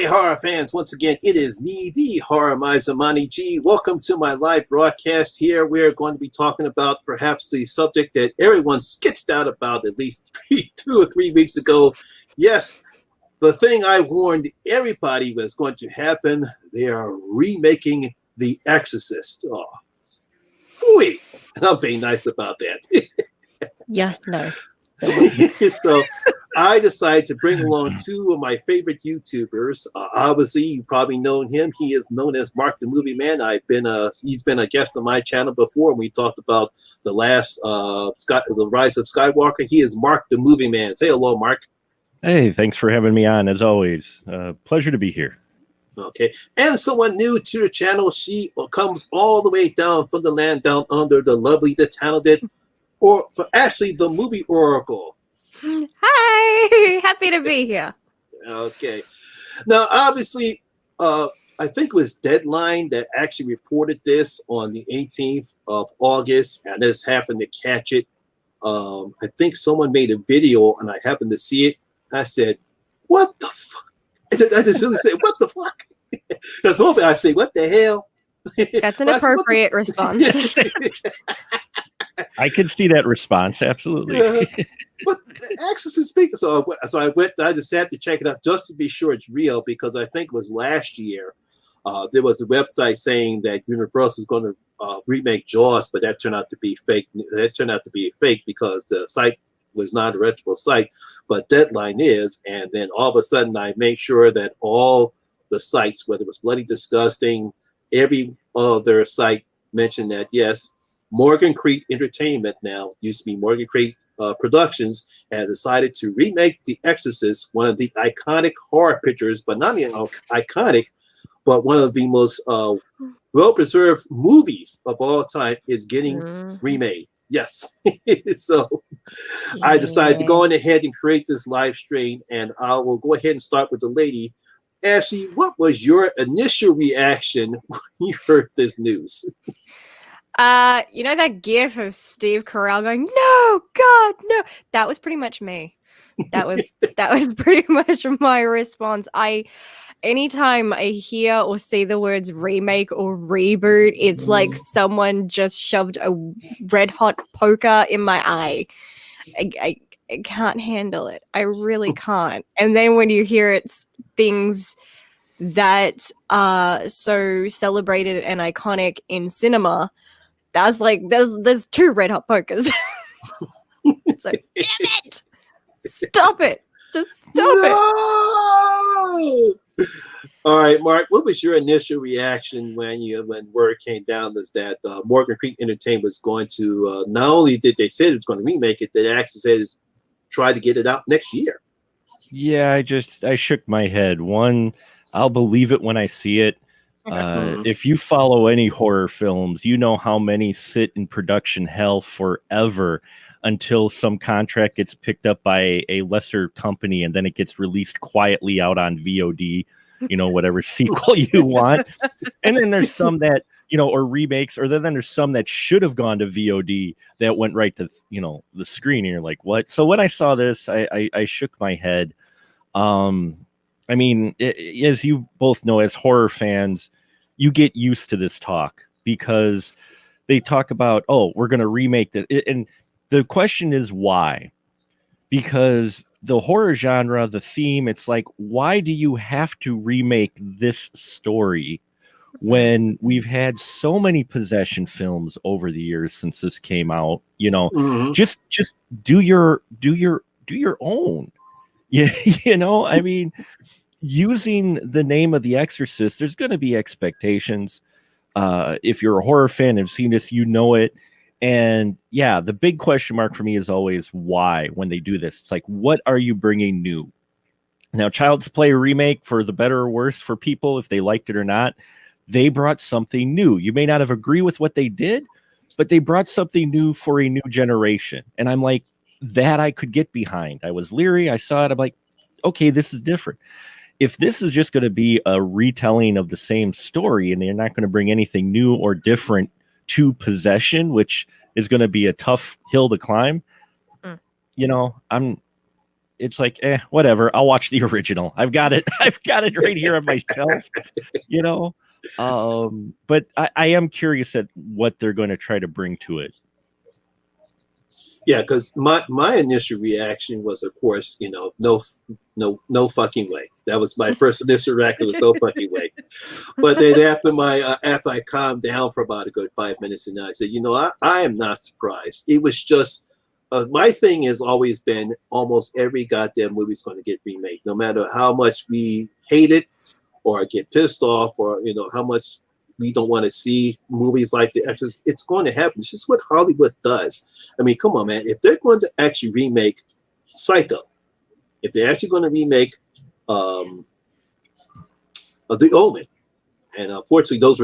Hey, horror fans, once again, it is me, the Horror Miser Monty G. Welcome to my live broadcast here. We're going to be talking about perhaps the subject that everyone skitched out about at least 2 or 3 weeks ago. Yes, the thing I warned everybody was going to happen. They are remaking The Exorcist. Oh, phooey. And I'm being nice about that. Yeah, no. So I decided to bring along 2 of my favorite YouTubers. Obviously, you probably know him. He is known as Mark the Movie Man. He's been a guest on my channel before, and we talked about the last the Rise of Skywalker. He is Mark the Movie Man. Say hello, Mark. Hey, thanks for having me on, as always. Pleasure to be here. Okay, and someone new to the channel. She comes all the way down from the land down under, the lovely, the talented, or for Ashleigh, the movie oracle. Hi, happy to be here. Okay, now obviously, I think it was Deadline that actually reported this on the 18th of August, and I just happened to catch it. I think someone made a video, and I happened to see it. I said, "What the fuck?" I just really said, "What the fuck?" Because normally I say, "What the hell?" That's an appropriate response. I can see that response, absolutely. But Exorcist speaking, so I went. I just had to check it out just to be sure it's real, because I think it was last year. There was a website saying that Universal is going to remake Jaws, but that turned out to be fake. That turned out to be fake because the site was not a reputable site, but Deadline is. And then all of a sudden, I made sure that all the sites, whether it was Bloody Disgusting, every other site mentioned that yes, Morgan Creek Entertainment, now used to be Morgan Creek Productions, has decided to remake The Exorcist, one of the iconic horror pictures, but not only iconic, but one of the most well-preserved movies of all time is getting remade. Yes. So I decided to go on ahead and create this live stream, and I will go ahead and start with the lady. Ashleigh, what was your initial reaction when you heard this news? You know that gif of Steve Carell going, "No, God, no." That was pretty much me. That was pretty much my response. Anytime I hear or see the words remake or reboot, it's like someone just shoved a red hot poker in my eye. I can't handle it. I really can't. And then when you hear it's things that are so celebrated and iconic in cinema, that's like there's 2 red hot pokers. It's like, damn it! Stop it! Just stop it! All right, Mark, what was your initial reaction when word came down that Morgan Creek Entertainment was going to not only did they say it was going to remake it, they actually said try to get it out next year? Yeah, I shook my head. One, I'll believe it when I see it. If you follow any horror films, you know how many sit in production hell forever until some contract gets picked up by a lesser company, and then it gets released quietly out on VOD, whatever sequel you want. And then there's some that, or remakes, or then there's some that should have gone to VOD that went right to, the screen, and you're like, what? So when I saw this, I shook my head. I mean, as you both know, as horror fans, you get used to this talk because they talk about, oh, we're going to remake that. And the question is why? Because the horror genre, the theme, it's like, why do you have to remake this story when we've had so many possession films over the years since this came out? Just do your own. Yeah, I mean, using the name of The Exorcist, there's going to be expectations. If you're a horror fan and have seen this, you know it. And yeah, the big question mark for me is always why when they do this. It's like, what are you bringing new? Now, Child's Play remake, for the better or worse for people, if they liked it or not, they brought something new. You may not have agreed with what they did, but they brought something new for a new generation. And I'm like, that I could get behind. I was leery. I saw it. I'm like, okay, this is different. If this is just going to be a retelling of the same story and they're not going to bring anything new or different to possession, which is going to be a tough hill to climb, it's like, whatever. I'll watch the original. I've got it. I've got it right here on my shelf. You know, but I am curious at what they're going to try to bring to it. Yeah, because my initial reaction was, of course, no fucking way. That was my first initial reaction, was no fucking way. But then after I calmed down for about a good 5 minutes, and I said, I am not surprised. It was just my thing has always been almost every goddamn movie is going to get remade, no matter how much we hate it or get pissed off, or how much we don't want to see movies like The Exorcist. It's going to happen. It's just what Hollywood does. I mean, come on, man. If they're going to actually remake Psycho, if they're actually going to remake The Omen, and unfortunately, those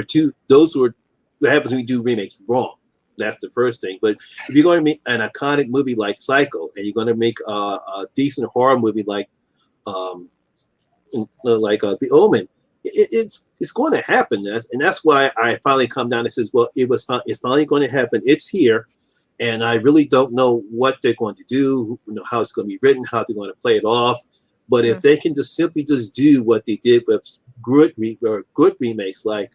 were what happens when you do remakes wrong. That's the first thing. But if you're going to make an iconic movie like Psycho, and you're going to make a decent horror movie like The Omen, it's going to happen, and that's why I finally come down and says, well, it's finally going to happen. It's here, and I really don't know what they're going to do, how it's going to be written, how they're going to play it off. But if they can simply do what they did with good remakes, like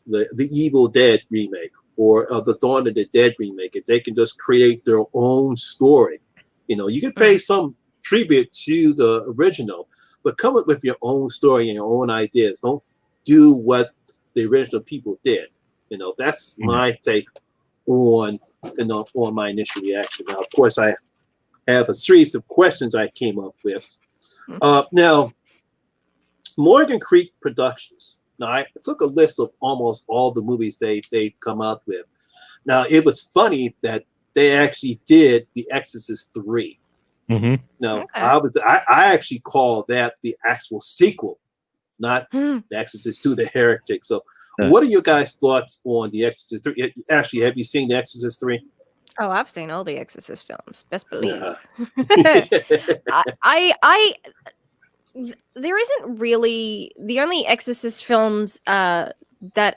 the Evil Dead remake or the Dawn of the Dead remake, if they can just create their own story, you can pay some tribute to the original, but come up with your own story and your own ideas. Don't do what the original people did. That's my take on my initial reaction. Now, of course, I have a series of questions I came up with. Now, Morgan Creek Productions. Now, I took a list of almost all the movies they've come out with. Now, it was funny that they actually did The Exorcist 3. Mm-hmm. No, okay. I actually call that the actual sequel, not The Exorcist 2, The Heretic. So what are your guys' thoughts on The Exorcist 3? Ashley, have you seen The Exorcist 3? Oh, I've seen all the Exorcist films. Best believe. There isn't really, the only Exorcist films that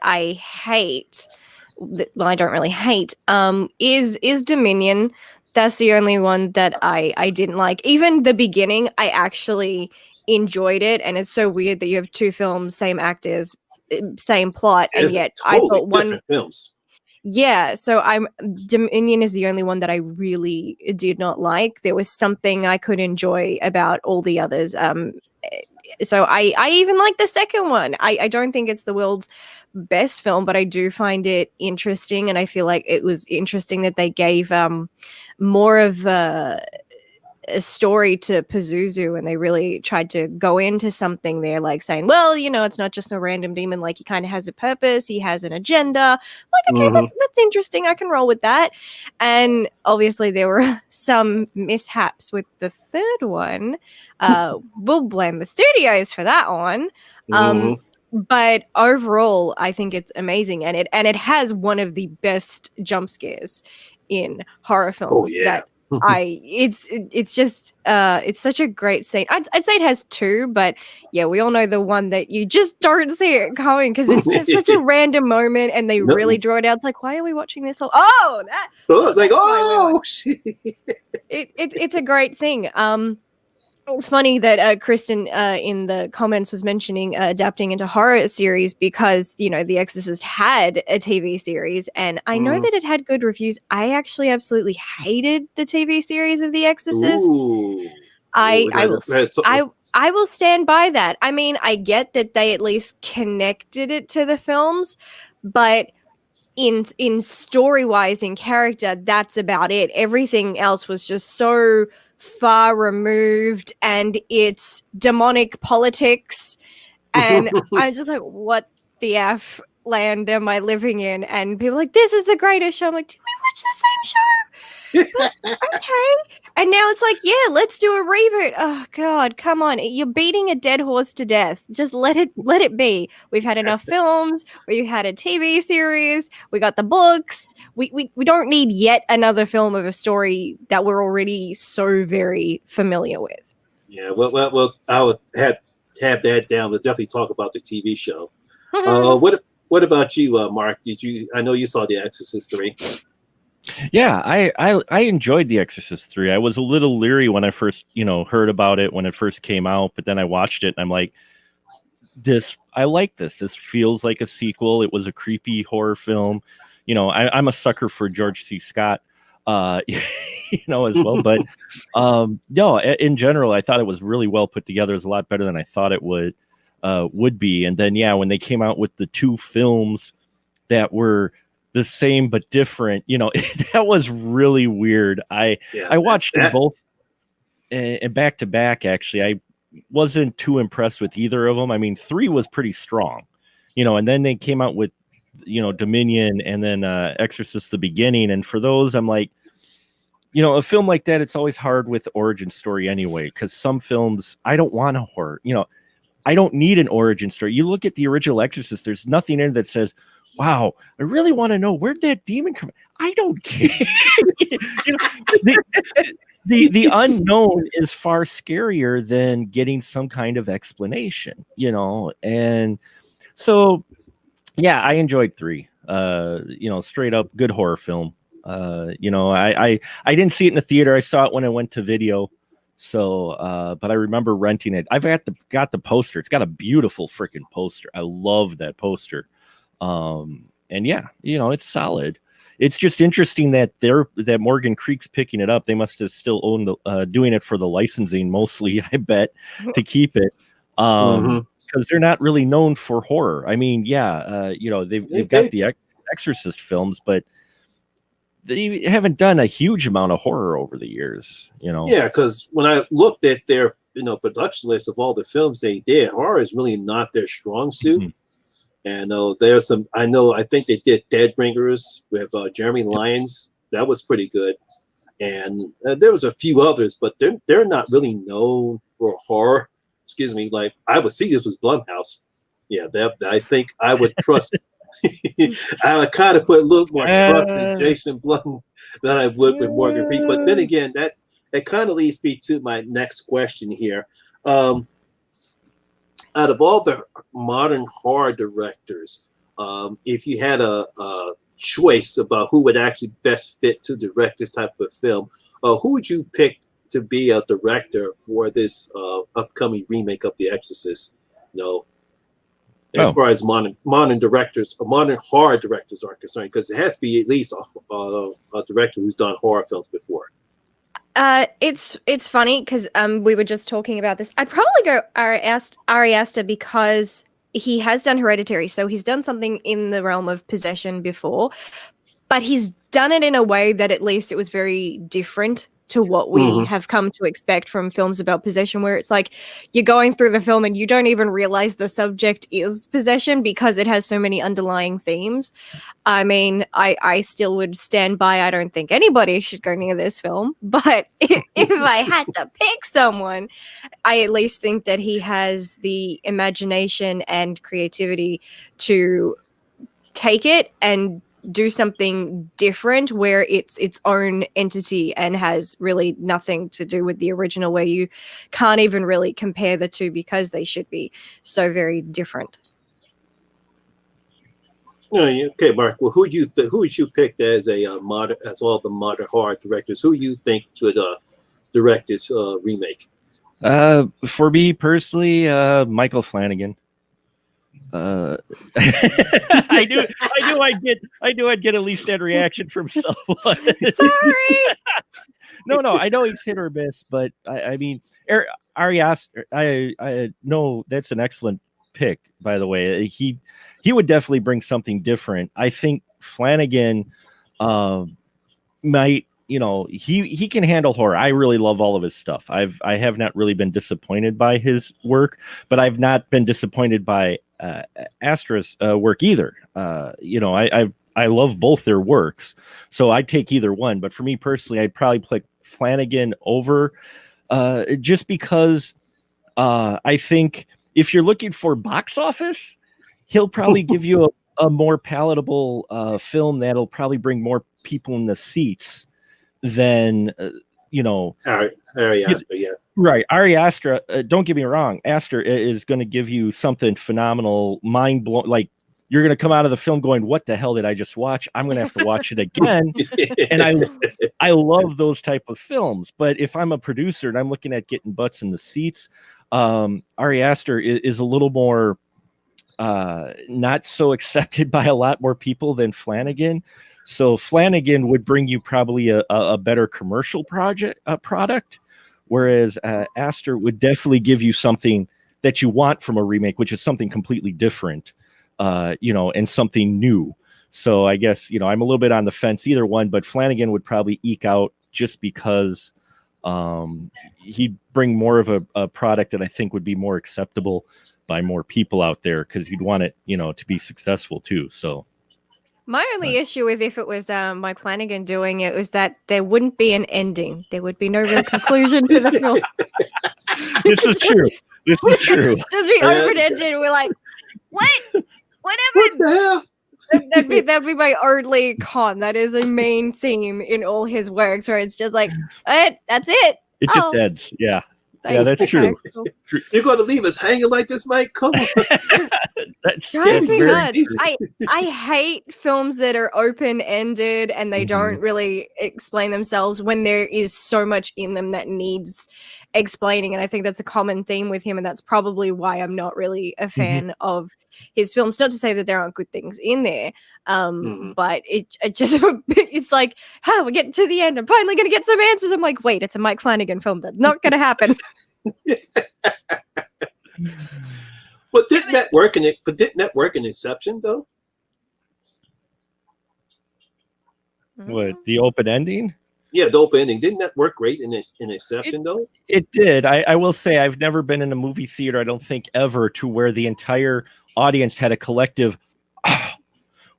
I hate, well, I don't really hate, is Dominion. That's the only one that I didn't like. Even the beginning, I actually enjoyed it, and it's so weird that you have two films, same actors, same plot, and yet totally I thought one different films. Yeah, so Dominion is the only one that I really did not like. There was something I could enjoy about all the others. So I even like the second one. I don't think it's the world's best film, but I do find it interesting, and I feel like it was interesting that they gave more of a story to Pazuzu, and they really tried to go into something there, like saying, well, it's not just a random demon, like he kind of has a purpose, he has an agenda. Like, okay, that's interesting, I can roll with that. And obviously there were some mishaps with the third one. We'll blame the studios for that one. But overall I think it's amazing, and it has one of the best jump scares in horror films. It's just it's such a great scene. I'd say it has two, but yeah, we all know the one that you just don't see it coming, because it's just such a random moment, and they really draw it out. It's like, why are we watching this? It's like, shit. It's a great thing. It's funny that Kristen in the comments was mentioning adapting into horror series, because The Exorcist had a TV series, and I know that it had good reviews. I actually absolutely hated the TV series of The Exorcist. I will stand by that. I mean, I get that they at least connected it to the films, but in story wise, in character, that's about it. Everything else was just so far removed, and it's demonic politics, and I'm just like, what the F land am I living in? And people are like, this is the greatest show. I'm like, did we watch the same show? But, okay. And now it's like, yeah, let's do a reboot. Oh God, come on. You're beating a dead horse to death. Just let it be. We've had enough films. We've had a TV series. We got the books. We don't need yet another film of a story that we're already so very familiar with. Yeah, well, I would have that down. We'll definitely talk about the TV show. What about you, Mark? I know you saw The Exorcist 3. Yeah, I enjoyed The Exorcist 3. I was a little leery when I first, heard about it when it first came out, but then I watched it and I'm like, I like this. This feels like a sequel. It was a creepy horror film. I'm a sucker for George C. Scott, as well. But no, in general, I thought it was really well put together. It was a lot better than I thought it would be. And then, yeah, when they came out with the two films that were the same but different, that was really weird. I watched them both and back to back. Actually, I wasn't too impressed with either of them. I mean, 3 was pretty strong, and then they came out with, Dominion and then Exorcist the Beginning. And for those, I'm like, a film like that, it's always hard with origin story anyway, because some films, I don't want a horror, I don't need an origin story. You look at the original Exorcist, there's nothing in it that says, wow, I really want to know where'd that demon come from. I don't care. The unknown is far scarier than getting some kind of explanation, and so yeah, I enjoyed 3. Straight up good horror film. I didn't see it in the theater. I saw it when I went to video. So, but I remember renting it. I've got the poster. It's got a beautiful freaking poster. I love that poster. And yeah, it's solid. It's just interesting that that Morgan Creek's picking it up. They must have still owned doing it for the licensing mostly, I bet, to keep it. Because they're not really known for horror. I mean, yeah, they've got the Exorcist films, but they haven't done a huge amount of horror over the years, Yeah, because when I looked at their production list of all the films they did, horror is really not their strong suit. Mm-hmm. And there's some. I think they did Dead Ringers with Jeremy Lyons. That was pretty good. And there was a few others, but they're not really known for horror. Excuse me. Like I would see this was Blumhouse. Yeah, I think I would trust. I would kind of put a little more trust in Jason Blum than I would with Morgan Creek. But then again, that kind of leads me to my next question here. Out of all the modern horror directors, if you had a choice about who would actually best fit to direct this type of film, who would you pick to be a director for this upcoming remake of The Exorcist? As far as modern directors, modern horror directors are concerned, because it has to be at least a director who's done horror films before. It's funny because we were just talking about this. I'd probably go Ari Aster because he has done Hereditary, so he's done something in the realm of possession before, but he's done it in a way that at least it was very different to what we have come to expect from films about possession, where it's like you're going through the film and you don't even realize the subject is possession because it has so many underlying themes. I mean, I still would stand by, I don't think anybody should go near this film, but if I had to pick someone, I at least think that he has the imagination and creativity to take it and do something different where it's its own entity and has really nothing to do with the original, where you can't even really compare the two because they should be so very different. Okay, Mark. Well, who would you pick as as all the modern horror directors? Who you think should direct this remake? For me personally, Michael Flanagan. I knew I'd get at least that reaction from someone. Sorry. No, I know he's hit or miss, but I mean, Ari Aster, I know that's an excellent pick, by the way. He would definitely bring something different. I think Flanagan might, he can handle horror. I really love all of his stuff. I have not really been disappointed by his work, but I've not been disappointed by Astra's work either. I love both their works, so I'd take either one. But for me personally, I'd probably pick Flanagan over, just because I think if you're looking for box office, he'll probably give you a more palatable film that'll probably bring more people in the seats than Ari Aster, yeah. Right. Ari Aster, don't get me wrong, Aster is going to give you something phenomenal, mind-blowing, like you're going to come out of the film going, what the hell did I just watch? I'm going to have to watch it again. And I love those type of films. But if I'm a producer and I'm looking at getting butts in the seats, Ari Aster is a little more not so accepted by a lot more people than Flanagan. So Flanagan would bring you probably a better commercial product, whereas Aster would definitely give you something that you want from a remake, which is something completely different. And something new. So I guess, I'm a little bit on the fence either one, but Flanagan would probably eke out just because he'd bring more of a product that I think would be more acceptable by more people out there, because he'd want it, to be successful too. So my only issue with if it was Mike Flanagan doing it was that there wouldn't be an ending. There would be no real conclusion to the film. This is true. Just be open-ended. We're like, what? Whatever. What the hell? That'd be my only con. That is a main theme in all his works, where it's just like, that's it. It just ends. Yeah. Yeah, that's true. Cool. You're going to leave us hanging like this, Mike? Come on. That's Drives me very nuts. easy. I hate films that are open-ended and they don't really explain themselves when there is so much in them that needs explaining. And I think that's a common theme with him, and that's probably why I'm not really a fan of his films. Not to say that there aren't good things in there, but it just it's like, we're getting to the end. I'm finally going to get some answers. I'm like, wait, it's a Mike Flanagan film. That's not going to happen. But didn't that work in it? But didn't that work in Inception though? What, the open ending? Yeah, the open ending. Didn't that work great in Inception though? It did. I will say I've never been in a movie theater, I don't think ever, to where the entire audience had a collective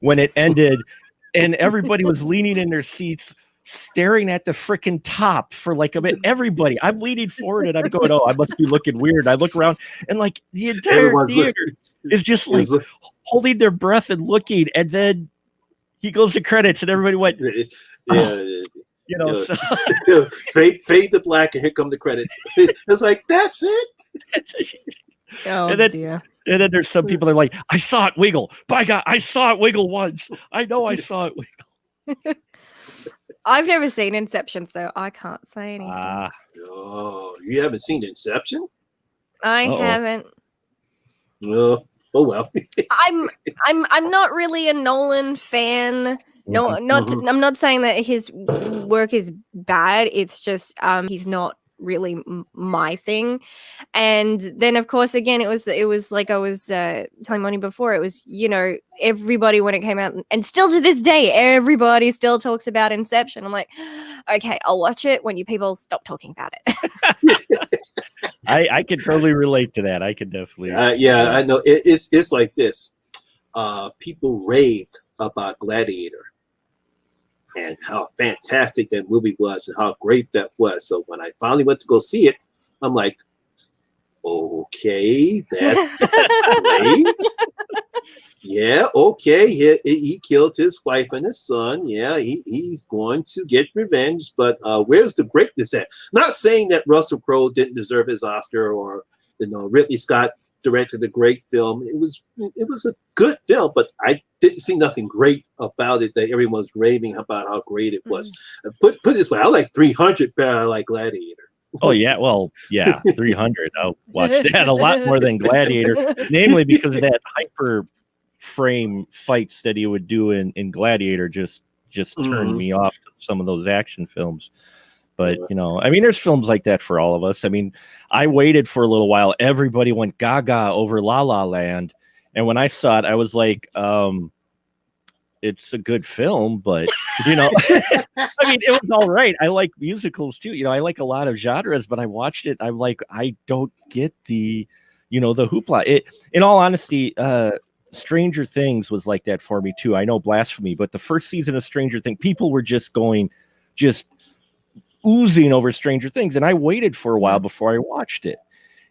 when it ended, and everybody was leaning in their seats, staring at the freaking top for like a bit. Everybody, I'm leaning forward and I'm going, I must be looking weird. I look around and like the entire theater is just like holding their breath and looking, and then he goes to credits and everybody went, so fade to black and here come the credits. It's like, that's it. Dear. And then there's some people that are like, I saw it wiggle. By God, I saw it wiggle once. I know I saw it wiggle. I've never seen Inception, so I can't say anything. Oh, you haven't seen Inception? I haven't. Oh well. I'm not really a Nolan fan. No, I'm not saying that his work is bad. It's just he's not really my thing. And then of course again it was like I was telling Moni before, it was everybody when it came out, and still to this day everybody still talks about Inception. I'm like, okay, I'll watch it when you people stop talking about it. I can totally relate to that. I can definitely I know it's like this. People raved about Gladiator and how fantastic that movie was and how great that was. So when I finally went to go see it, I'm like, okay, that's great. Yeah, okay. He killed his wife and his son. Yeah, he's going to get revenge. But where's the greatness at? Not saying that Russell Crowe didn't deserve his Oscar, or Ridley Scott directed a great film. It was a good film, but I didn't see nothing great about it that everyone's raving about how great it was. Put it this way, I like 300 better than I like Gladiator. Oh yeah, well, yeah, 300. I'll watch that a lot more than Gladiator, namely because of that hyper frame fights that he would do in Gladiator just turned me off to some of those action films. But, there's films like that for all of us. I mean, I waited for a little while. Everybody went gaga over La La Land. And when I saw it, I was like, it's a good film, but, it was all right. I like musicals too. I like a lot of genres, but I watched it. I'm like, I don't get the hoopla. In all honesty, Stranger Things was like that for me too. I know blasphemy, but the first season of Stranger Things, people were just oozing over Stranger Things, and I waited for a while before I watched it.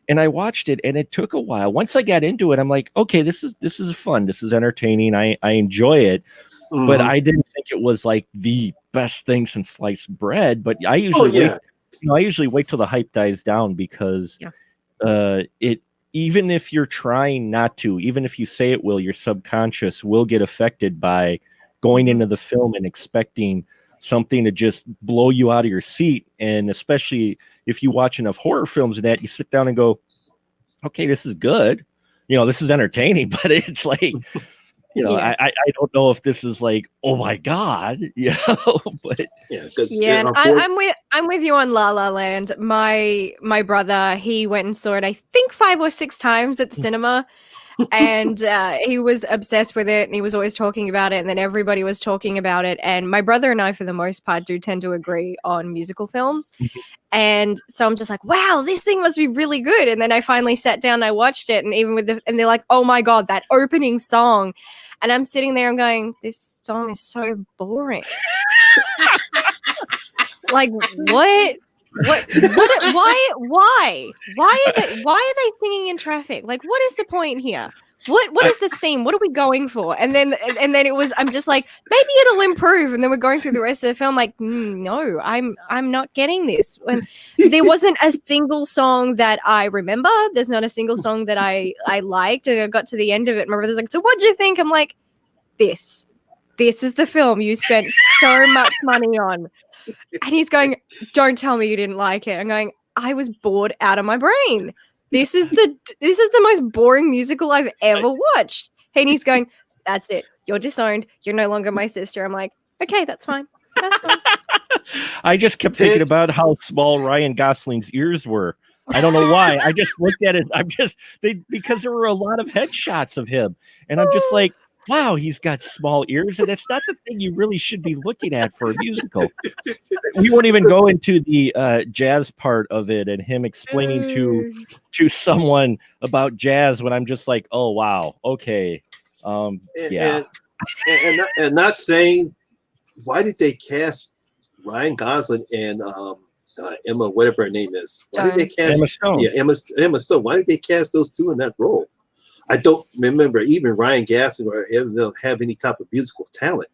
And I watched it, and it took a while. Once I got into it, I'm like, okay, this is fun. This is entertaining. I enjoy it, but I didn't think it was like the best thing since sliced bread. But I usually wait till the hype dies down because even if you're trying not to, even if you say it will, your subconscious will get affected by going into the film and expecting something to just blow you out of your seat. And especially if you watch enough horror films and that, you sit down and go, okay, this is good. This is entertaining, but it's like, Yeah. I don't know if this is like, oh my God, but yeah, and I'm with you on La La Land. My brother, he went and saw it, I think 5 or 6 times at the cinema, and he was obsessed with it, and he was always talking about it, and then everybody was talking about it. And my brother and I, for the most part, do tend to agree on musical films. And so I'm just like, wow, this thing must be really good. And then I finally sat down and I watched it, and and they're like, oh my God, that opening song. And I'm sitting there and going, this song is so boring. Like, what? Why are they singing in traffic? Like, what is the point here? What is the theme? What are we going for? And then it was, I'm just like, maybe it'll improve. And then we're going through the rest of the film like, no, I'm not getting this. And there wasn't a single song that I remember. There's not a single song that I liked. And I got to the end of it. My brother's like, so what'd you think? I'm like, this is the film you spent so much money on. And he's going, don't tell me you didn't like it. I'm going, I was bored out of my brain. This is the most boring musical I've ever watched. And he's going, that's it. You're disowned. You're no longer my sister. I'm like, okay, that's fine. That's fine. I just kept thinking about how small Ryan Gosling's ears were. I don't know why. I just looked at it. Because there were a lot of headshots of him. And I'm just like, wow, he's got small ears, and that's not the thing you really should be looking at for a musical. We won't even go into the jazz part of it and him explaining to someone about jazz when I'm just like, oh wow, okay, yeah. And not saying, why did they cast Ryan Gosling and Emma, whatever her name is? Why did they cast Emma Stone? Yeah, Emma Stone. Why did they cast those two in that role? I don't remember even Ryan Gosling or they'll have any type of musical talent.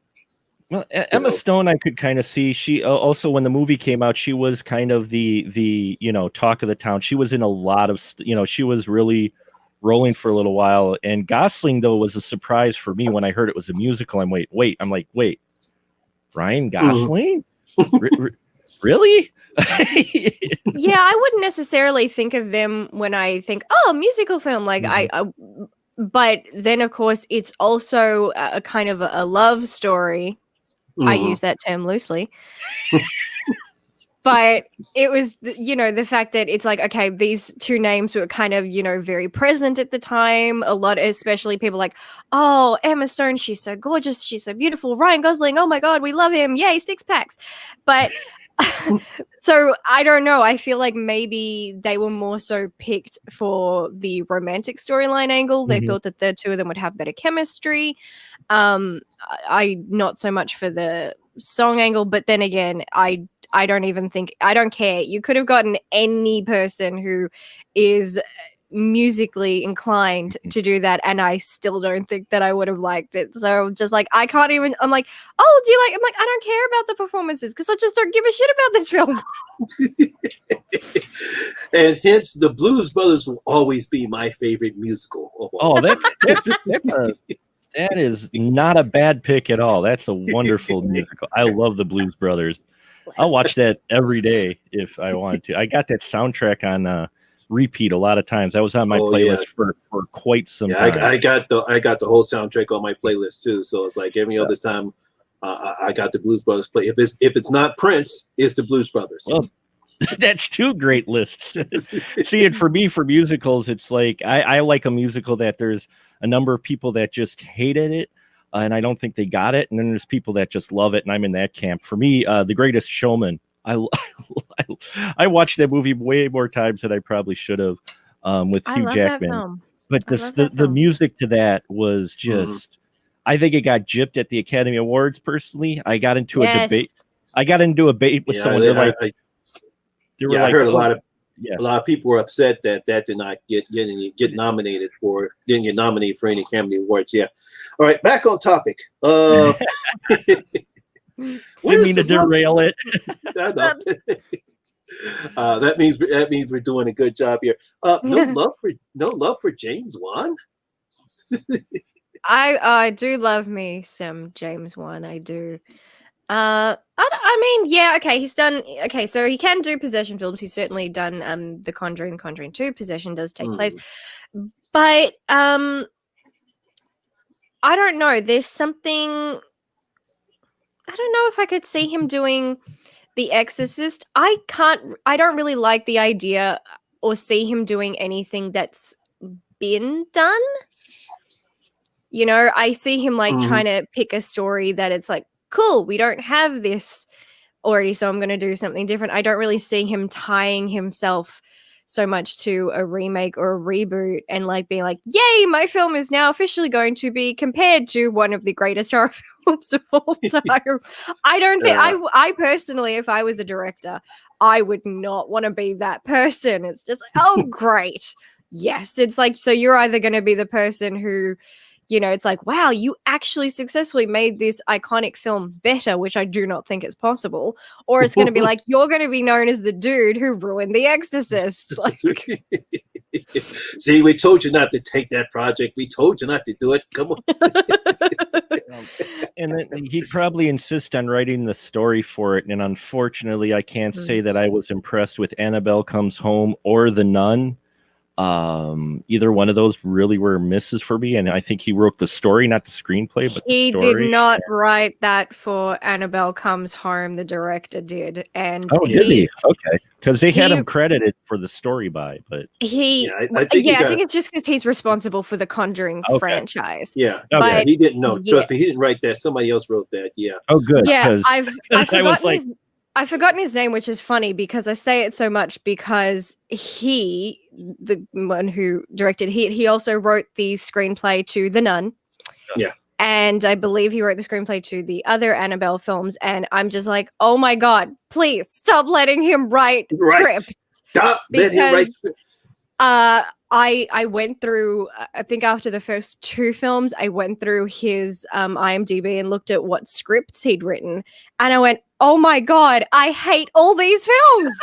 Well, Emma Stone, I could kind of see. She also, when the movie came out, she was kind of the talk of the town. She was in a lot of she was really rolling for a little while. And Gosling, though, was a surprise for me when I heard it was a musical. I'm like, Ryan Gosling, really? Yeah, I wouldn't necessarily think of them when I think, oh, musical film. Like but then of course it's also a kind of a love story. I use that term loosely. But it was, the fact that it's like, okay, these two names were kind of, very present at the time. A lot, especially people like, oh, Emma Stone, she's so gorgeous, she's so beautiful. Ryan Gosling, oh my God, we love him. Yay, 6 packs. But so I don't know. I feel like maybe they were more so picked for the romantic storyline angle. They thought that the two of them would have better chemistry. I not so much for the song angle, but then again, I don't care. You could have gotten any person who is musically inclined to do that, and I still don't think that I would have liked it. So just like, I can't even, I'm like, oh, do you like, I'm like, I don't care about the performances because I just don't give a shit about this film. And hence the Blues Brothers will always be my favorite musical of all. Oh, that is not a bad pick at all. That's a wonderful musical. I love the Blues Brothers. I'll watch that every day if I wanted to. I got that soundtrack on repeat a lot of times. That was on my playlist for quite some time. I got the whole soundtrack on my playlist too. So it's like every other time I got the Blues Brothers play. If it's not Prince, it's the Blues Brothers. Well, that's 2 great lists. See, and for me, for musicals, it's like I like a musical that there's a number of people that just hated it, and I don't think they got it, and then there's people that just love it, and I'm in that camp. For me, The Greatest Showman, I watched that movie way more times than I probably should have, with Hugh Jackman. But the music to that was just, I think it got gypped at the Academy Awards. Personally, I got into a debate. With someone. I heard a lot of people were upset that did not get nominated for any Academy Awards. Yeah. All right, back on topic. Didn't mean to derail it. I know. That means we're doing a good job here. No love for James Wan. I do love me some James Wan. I do. I mean, yeah, okay. He's done okay. So he can do possession films. He's certainly done The Conjuring, Conjuring 2. Possession does take place, but I don't know. There's something. I don't know if I could see him doing The Exorcist. I don't really like the idea or see him doing anything that's been done. You know, I see him like trying to pick a story that it's like, cool, we don't have this already, so I'm going to do something different. I don't really see him tying himself so much to a remake or a reboot and like being like, yay, my film is now officially going to be compared to one of the greatest horror films of all time. I don't think I personally, if I was a director, I would not want to be that person. It's just like, oh, great. Yes. It's like, so you're either going to be the person who, you know, it's like, wow, you actually successfully made this iconic film better, which I do not think is possible. Or it's going to be like, you're going to be known as the dude who ruined The Exorcist. Like, see, we told you not to take that project. We told you not to do it. Come on. And then he'd probably insist on writing the story for it. And unfortunately, I can't say that I was impressed with Annabelle Comes Home or The Nun. Either one of those really were misses for me, and I think he wrote the story, not the screenplay, but he the story. did not write that for Annabelle Comes Home. The director did, and did he? Okay, because they had him credited for the story by, but I think it's just because he's responsible for the Conjuring franchise. Yeah, but he didn't know. Trust me, he didn't write that. Somebody else wrote that. Yeah. Oh, good. Yeah, I've forgotten his name, which is funny because I say it so much because he, the one who directed, he also wrote the screenplay to The Nun. Yeah. And I believe he wrote the screenplay to the other Annabelle films. And I'm just like, oh my God, please stop letting him write scripts. Stop letting him write scripts. I went through, I think after the first 2 films, I went through his IMDb and looked at what scripts he'd written. And I went, oh my God, I hate all these films.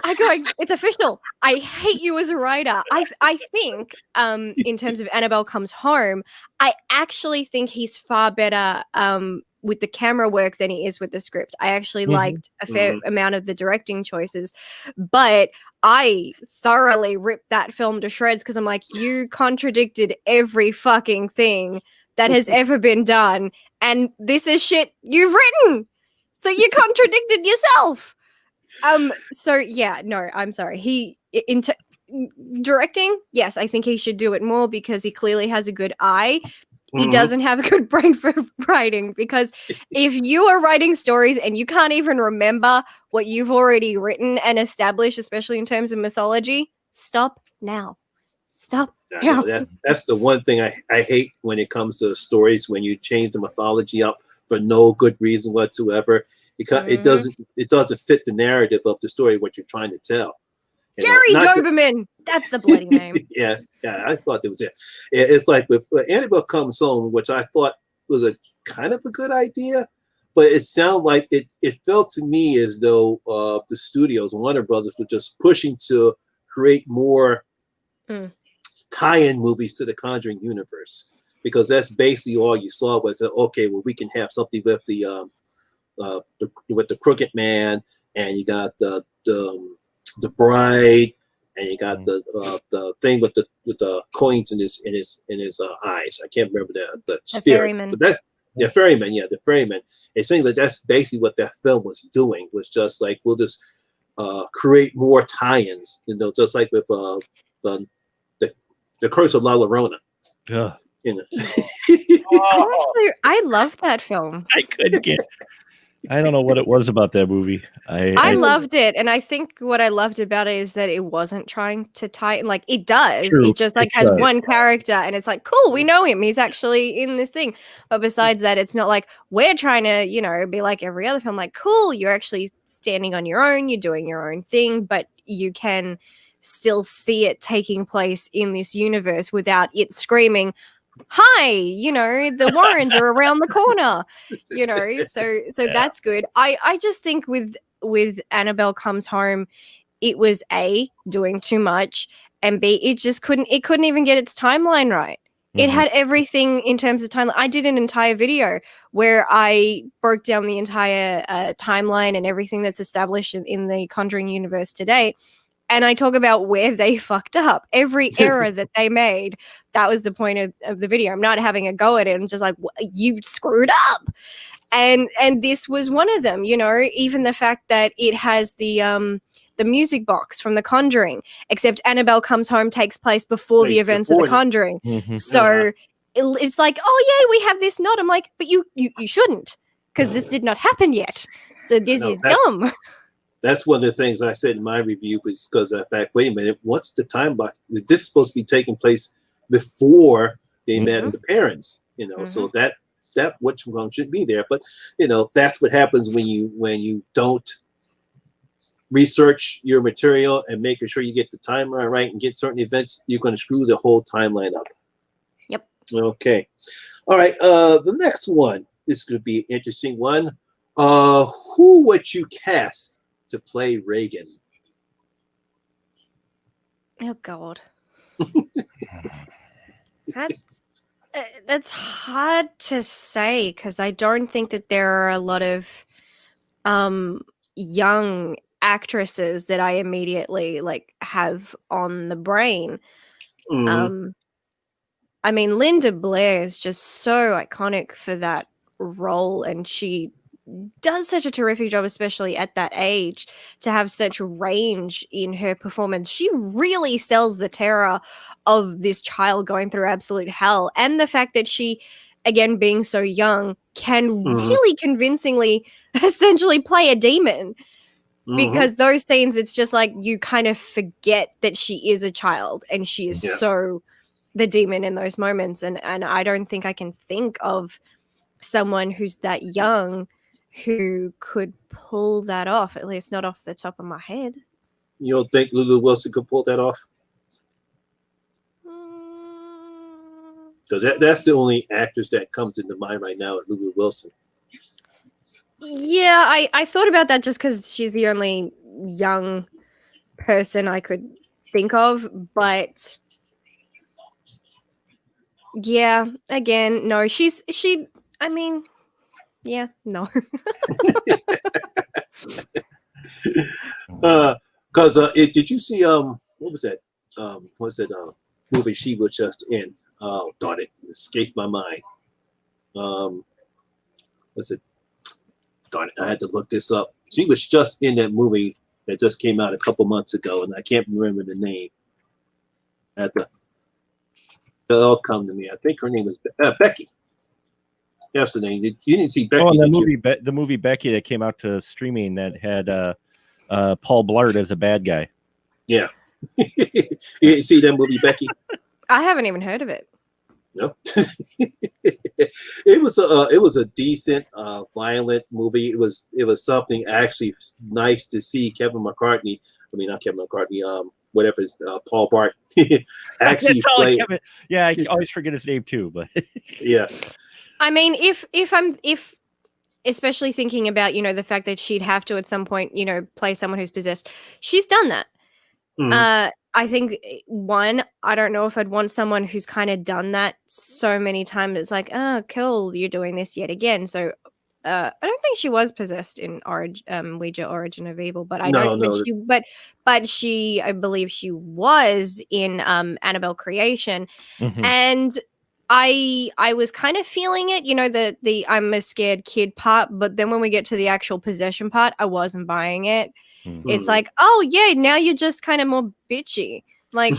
I go, it's official. I hate you as a writer. I think, in terms of Annabelle Comes Home, I actually think he's far better with the camera work than he is with the script. I actually liked a fair amount of the directing choices, but I thoroughly ripped that film to shreds because I'm like, you contradicted every fucking thing that has ever been done, and this is shit you've written. So you contradicted yourself. So yeah, no, I'm sorry. Directing, yes, I think he should do it more because he clearly has a good eye. He doesn't have a good brain for writing, because if you are writing stories and you can't even remember what you've already written and established, especially in terms of mythology, stop now. Stop. Yeah. That's the one thing I hate when it comes to stories, when you change the mythology up for no good reason whatsoever, because it doesn't fit the narrative of the story what you're trying to tell. Gary Doberman, that's the bloody name. yeah, I thought it was it. It's like with Annabelle Comes Home, which I thought was a kind of a good idea, but it sounded like it felt to me as though the studios, Warner Brothers, were just pushing to create more tie-in movies to the Conjuring universe, because that's basically all you saw was that, okay, well, we can have something with the Crooked Man, and you got the bride, and you got the thing with the coins in his eyes. I can't remember the spirit. Ferryman. But the ferryman. Yeah, the ferryman. It seems like that's basically what that film was doing. Was just like, we'll just create more tie-ins. Just like with the Curse of La Llorona. Yeah. I love that film. I couldn't get. I don't know what it was about that movie. I loved it, and I think what I loved about it is that it wasn't trying to tie in. Like, it does. True, it just has one character, and it's like, cool, we know him. He's actually in this thing. But besides that, it's not like we're trying to, be like every other film. Like, cool, you're actually standing on your own. You're doing your own thing, but you can still see it taking place in this universe without it screaming, hi, the Warrens are around the corner, so that's good. I just think with with Annabelle Comes Home, it was A, doing too much, and B, it couldn't even get its timeline right. It had everything in terms of timeline. I did an entire video where I broke down the entire timeline and everything that's established in the Conjuring universe today. And I talk about where they fucked up. Every error that they made, that was the point of the video. I'm not having a go at it. I'm just like, you screwed up. And this was one of them, you know, even the fact that it has the music box from The Conjuring, except Annabelle Comes Home takes place before the events of The Conjuring. So it's like, oh yeah, we have this nod. I'm like, but you shouldn't, because this did not happen yet. So this is dumb. That's one of the things I said in my review, because I thought, wait a minute, what's the time box? This is supposed to be taking place before they met the parents, you know, so that which one should be there. But you know, that's what happens when you don't research your material and making sure you get the timeline right and get certain events, you're going to screw the whole timeline up. Yep. Okay. All right. The next one, this is going to be an interesting one. Who would you cast to play Regan? Oh God. That's hard to say, because I don't think that there are a lot of young actresses that I immediately like have on the brain. I mean, Linda Blair is just so iconic for that role, and she does such a terrific job, especially at that age, to have such range in her performance. She really sells the terror of this child going through absolute hell, and the fact that she, again, being so young, can really convincingly essentially play a demon. Because those scenes, it's just like you kind of forget that she is a child, and she is so the demon in those moments. And I don't think I can think of someone who's that young who could pull that off, at least not off the top of my head. You don't think Lulu Wilson could pull that off? Because that's the only actress that comes into mind right now is Lulu Wilson. Yeah, I thought about that just because she's the only young person I could think of, but yeah, again, no, I mean, yeah, no. Because did you see what was that movie she was just in? Oh, darn it, escapes my mind. What's it? Darn it, I had to look this up. She was just in that movie that just came out a couple months ago, and I can't remember the name. It'll come to me. I think her name was Becky. That's the name. You didn't see Becky? Oh, the movie Becky that came out to streaming that had Paul Blart as a bad guy. Yeah. You didn't see that movie, Becky? I haven't even heard of it. No. It was a decent, violent movie. It was something actually nice to see Kevin McCartney. I mean, not Kevin McCartney. Whatever is Paul Blart actually played. Yeah, I always forget his name too. But yeah. I mean, if especially thinking about, you know, the fact that she'd have to at some point, you know, play someone who's possessed, she's done that. I think I don't know if I'd want someone who's kind of done that so many times. It's like, oh, cool, you're doing this yet again. So I don't think she was possessed in Ouija Origin of Evil, but I believe she was in Annabelle Creation, and I was kind of feeling it, you know, the I'm a scared kid part, but then when we get to the actual possession part, I wasn't buying it. It's like, oh yeah, now you're just kind of more bitchy. Like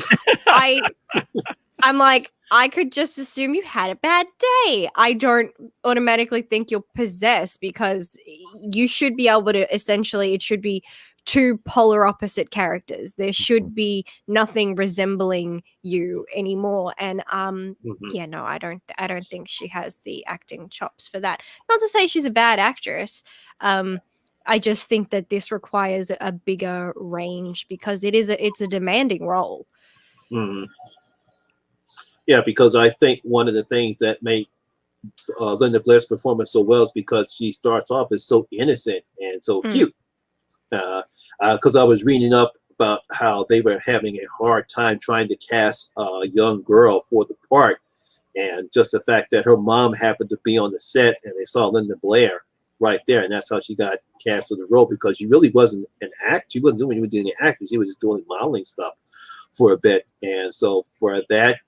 I'm like, I could just assume you had a bad day. I don't automatically think you're possessed, because you should be able to essentially, it should be two polar opposite characters. There should be nothing resembling you anymore. And yeah, no, I don't think she has the acting chops for that. Not to say she's a bad actress. I just think that this requires a bigger range, because it's a demanding role. Yeah, because I think one of the things that made Linda Blair's performance so well is because she starts off as so innocent and so cute. Because I was reading up about how they were having a hard time trying to cast a young girl for the part, and just the fact that her mom happened to be on the set and they saw Linda Blair right there, and that's how she got cast in the role, because she really wasn't an actor. She wasn't doing any acting. She was just doing modeling stuff for a bit. And so for that,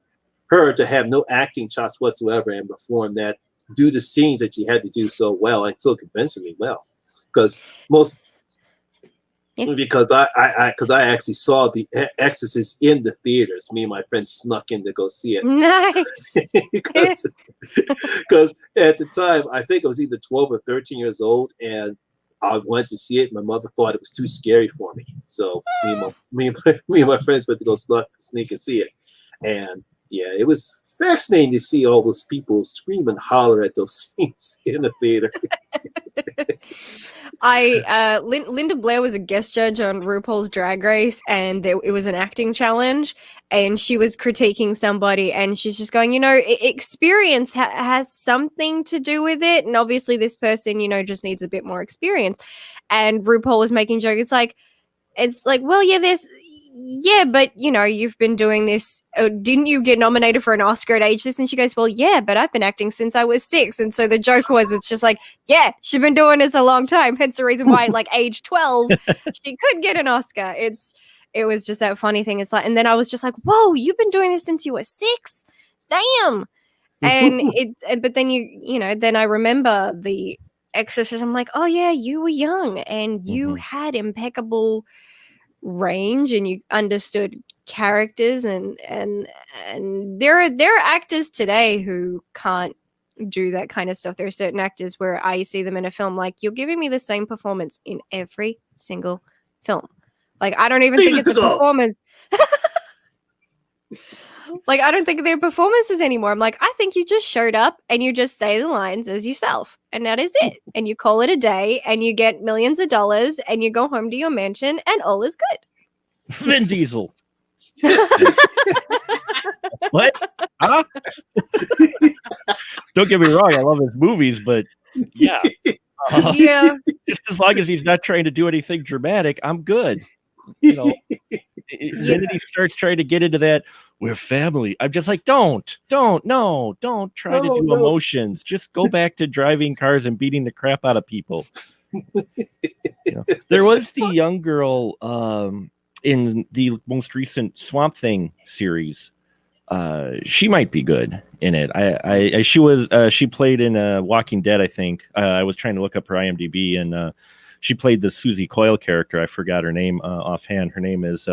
her to have no acting chops whatsoever and perform that, do the scenes that she had to do so well and so convincingly well, because because I actually saw the Exorcist in the theaters. Me and my friends snuck in to go see it. Nice. Because at the time, I think I was either 12 or 13 years old, and I wanted to see it. My mother thought it was too scary for me, so me and my friends went to go sneak and see it. And yeah, it was fascinating to see all those people scream and holler at those scenes in the theater. Linda Blair was a guest judge on RuPaul's Drag Race, and it was an acting challenge, and she was critiquing somebody, and she's just going, experience has something to do with it, and obviously this person, just needs a bit more experience. And RuPaul was making jokes. It's like, well, yeah, but you've been doing this. Didn't you get nominated for an Oscar at age this? And she goes, well, yeah, but I've been acting since I was 6. And so the joke was, it's just like, yeah, she's been doing this a long time. Hence the reason why, like, age 12, she could get an Oscar. It was just that funny thing. It's like, and then I was just like, whoa, you've been doing this since you were 6? Damn. And but then then I remember the Exorcist. I'm like, oh yeah, you were young and you had impeccable range and you understood characters, and there are actors today who can't do that kind of stuff. There are certain actors where I see them in a film, like, you're giving me the same performance in every single film. Like, I don't even think it's a performance. Like, I don't think they're performances anymore. I'm like, I think you just showed up and you just say the lines as yourself, and that is it. And you call it a day, and you get millions of dollars, and you go home to your mansion, and all is good. Vin Diesel. What? Huh? Don't get me wrong, I love his movies, but yeah. Just as long as he's not trying to do anything dramatic, I'm good. Then he starts trying to get into that, we're family. I'm just like, don't try to do emotions. Just go back to driving cars and beating the crap out of people. There was the young girl in the most recent Swamp Thing series. She might be good in it. She played in Walking Dead, I think. I was trying to look up her IMDb, and she played the Susie Coyle character. I forgot her name offhand. Her name is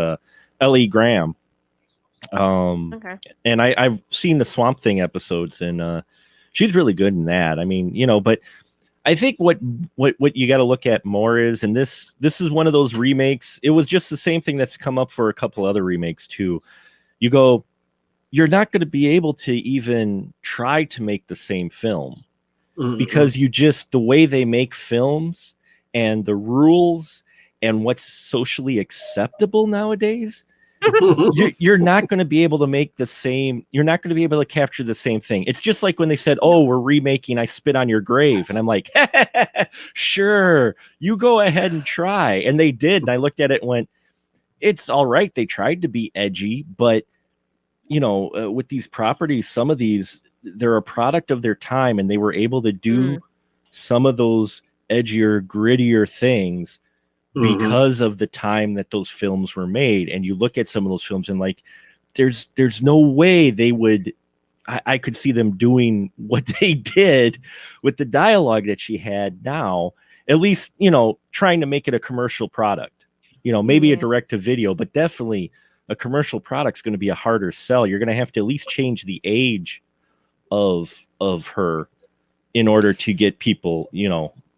Ellie Graham. Okay. And I've seen the Swamp Thing episodes, and she's really good in that. I mean, but I think what you got to look at more is, and this is one of those remakes. It was just the same thing that's come up for a couple other remakes too. You go, you're not going to be able to even try to make the same film because the way they make films and the rules and what's socially acceptable nowadays, you're not going to be able to make the same. You're not going to be able to capture the same thing. It's just like when they said, "Oh, we're remaking I Spit on Your Grave," and I'm like, "Sure, you go ahead and try." And they did, and I looked at it and went, "It's all right." They tried to be edgy, but with these properties, some of these, they're a product of their time, and they were able to do some of those edgier, grittier things because of the time that those films were made. And you look at some of those films and like, there's no way they would, I could see them doing what they did with the dialogue that she had now, at least, trying to make it a commercial product, maybe a direct to video, but definitely a commercial product is going to be a harder sell. You're going to have to at least change the age of her in order to get people,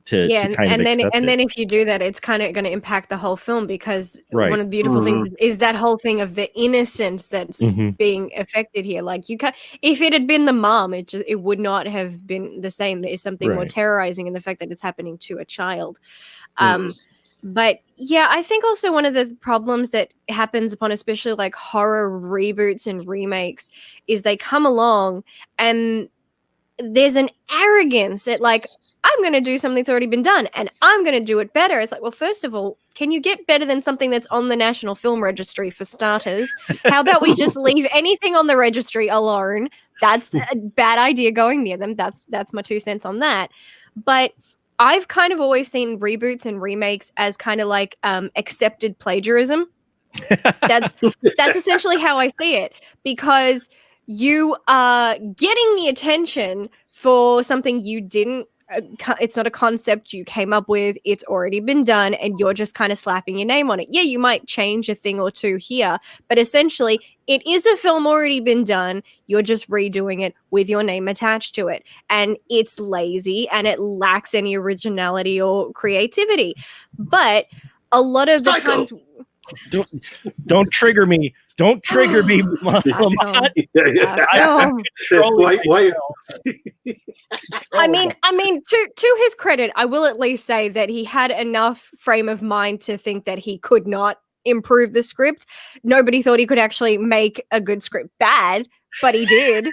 to kind of accept then if you do that, it's kind of going to impact the whole film, because one of the beautiful things is that whole thing of the innocence that's being affected here. Like, you can't, if it had been the mom, it would not have been the same. There is something more terrorizing in the fact that it's happening to a child. But yeah, I think also one of the problems that happens upon especially like horror reboots and remakes is they come along and there's an arrogance at like, I'm going to do something that's already been done and I'm going to do it better. It's like, well, first of all, can you get better than something that's on the National Film Registry for starters? How about we just leave anything on the registry alone? That's a bad idea going near them. That's my 2 cents on that. But I've kind of always seen reboots and remakes as kind of like accepted plagiarism. That's essentially how I see it, because you are getting the attention for something you didn't. It's not a concept you came up with. It's already been done, and you're just kind of slapping your name on it. Yeah, you might change a thing or two here, but essentially, it is a film already been done. You're just redoing it with your name attached to it, and it's lazy and it lacks any originality or creativity. But a lot of the times. Don't trigger me. Don't trigger me, Lamont. I mean, to his credit, I will at least say that he had enough frame of mind to think that he could not improve the script. Nobody thought he could actually make a good script bad, but he did.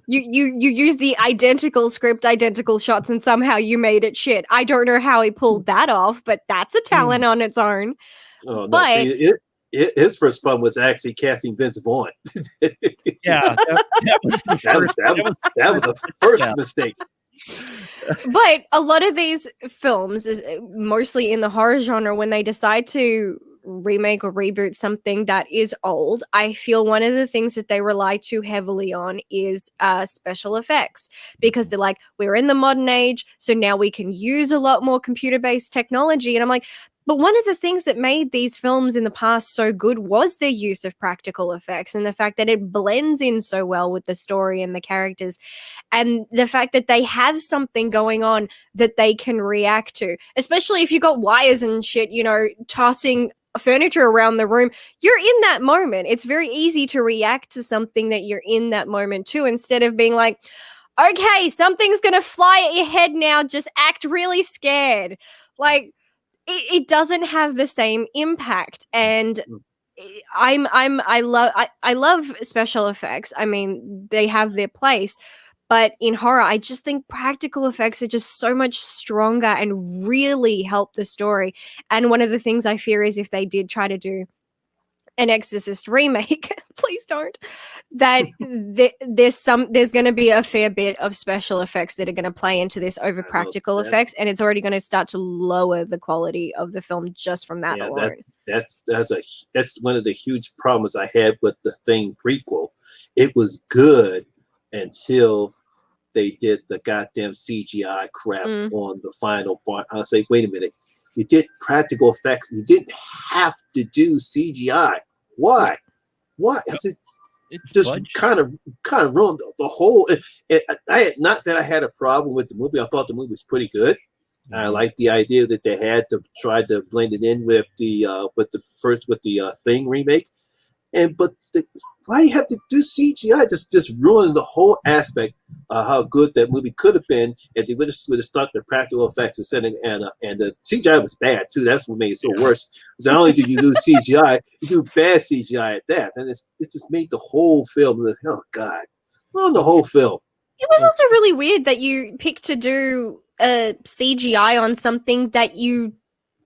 You use the identical script, identical shots, and somehow you made it shit. I don't know how he pulled that off, but that's a talent on its own. Oh, no. But See, his first problem was actually casting Vince Vaughn. Yeah, that was the first. That was the first mistake. But a lot of these films, is mostly in the horror genre, when they decide to remake or reboot something that is old, I feel one of the things that they rely too heavily on is special effects, because they're like, we're in the modern age, so now we can use a lot more computer-based technology. And I'm like, but one of the things that made these films in the past so good was their use of practical effects, and the fact that it blends in so well with the story and the characters, and the fact that they have something going on that they can react to, especially if you got wires and shit, tossing furniture around the room. You're in that moment. It's very easy to react to something that you're in that moment too, instead of being like, okay, something's gonna fly at your head now, just act really scared. Like, it doesn't have the same impact. And I love special effects. I mean, they have their place, but in horror, I just think practical effects are just so much stronger and really help the story. And one of the things I fear is if they did try to do an Exorcist remake, please don't, that there's going to be a fair bit of special effects that are going to play into this over practical effects, and it's already going to start to lower the quality of the film just from that alone. That's one of the huge problems I had with the Thing prequel. It was good until they did the goddamn CGI crap on the final part. I say, wait a minute. You did practical effects. You didn't have to do CGI. Why? It just kind of ruined the whole. Not that I had a problem with the movie. I thought the movie was pretty good. I liked the idea that they had to try to blend it in with the Thing remake. Why you have to do CGI? Just ruins the whole aspect of how good that movie could have been if they would have stuck to practical effects instead. And the CGI was bad too. That's what made it so worse. Because not only do you do CGI, you do bad CGI at that, and it just made the whole film. Oh God, ruined the whole film. It was also really weird that you picked to do a CGI on something that you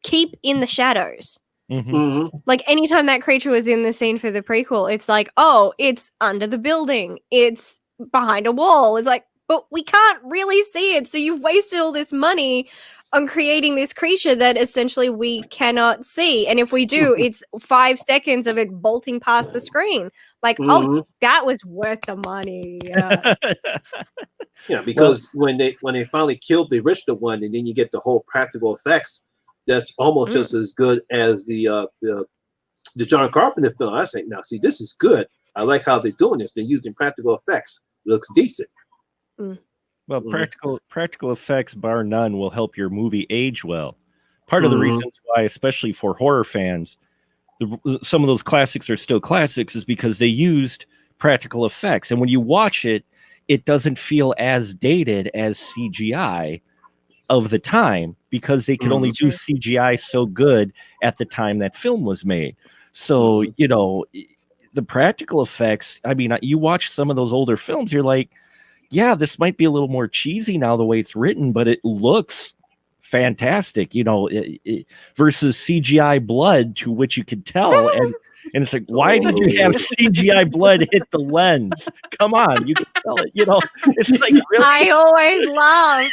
keep in the shadows. Like anytime that creature was in the scene for the prequel, it's like, oh, it's under the building, it's behind a wall. It's like, but we can't really see it, so you've wasted all this money on creating this creature that essentially we cannot see, and if we do, it's 5 seconds of it bolting past the screen. Like, oh, that was worth the money. Yeah, because when they finally killed the original one, and then you get the whole practical effects, that's almost just as good as the John Carpenter film. I say, now, see, this is good. I like how they're doing this. They're using practical effects. It looks decent. Well, practical effects, bar none, will help your movie age well. Part of the reasons why, especially for horror fans, some of those classics are still classics is because they used practical effects. And when you watch it, it doesn't feel as dated as CGI of the time, because they could only do CGI so good at the time that film was made. So, the practical effects, I mean, you watch some of those older films, you're like, yeah, this might be a little more cheesy now the way it's written, but it looks fantastic, versus CGI blood, to which you could tell. And it's like, why did you have CGI blood hit the lens? Come on, you can tell it. It's like, really. I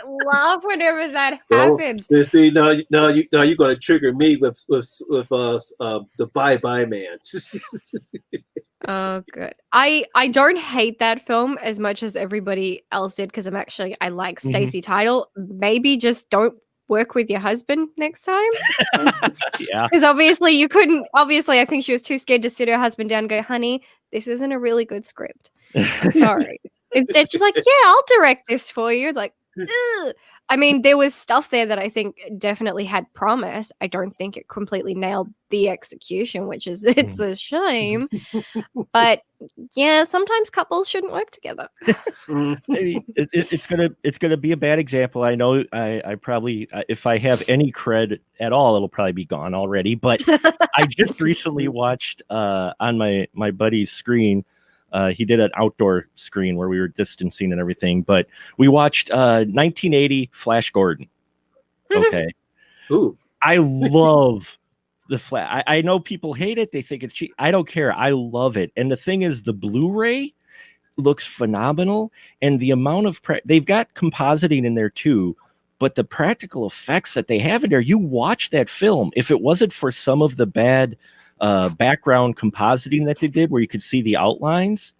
love whenever that happens. See, now you're going to trigger me with the Bye Bye Man. Oh, good. I don't hate that film as much as everybody else did because I like Stacey Tidal. Maybe just don't work with your husband next time. Yeah. Because obviously you couldn't. Obviously, I think she was too scared to sit her husband down and go, honey, this isn't a really good script. I'm sorry. Instead, she's like, yeah, I'll direct this for you. It's like, ugh. I mean, there was stuff there that I think definitely had promise. I don't think it completely nailed the execution, which is, it's a shame. But yeah, sometimes couples shouldn't work together. It's gonna be a bad example. I know I probably, if I have any cred at all, it'll probably be gone already. But I just recently watched on my buddy's screen. He did an outdoor screen where we were distancing and everything, but we watched 1980 Flash Gordon. Okay. Ooh. I love the Flash. I know people hate it. They think it's cheap. I don't care. I love it. And the thing is, the Blu-ray looks phenomenal. And the amount of, they've got compositing in there too, but the practical effects that they have in there, you watch that film. If it wasn't for some of the bad background compositing that they did where you could see the outlines,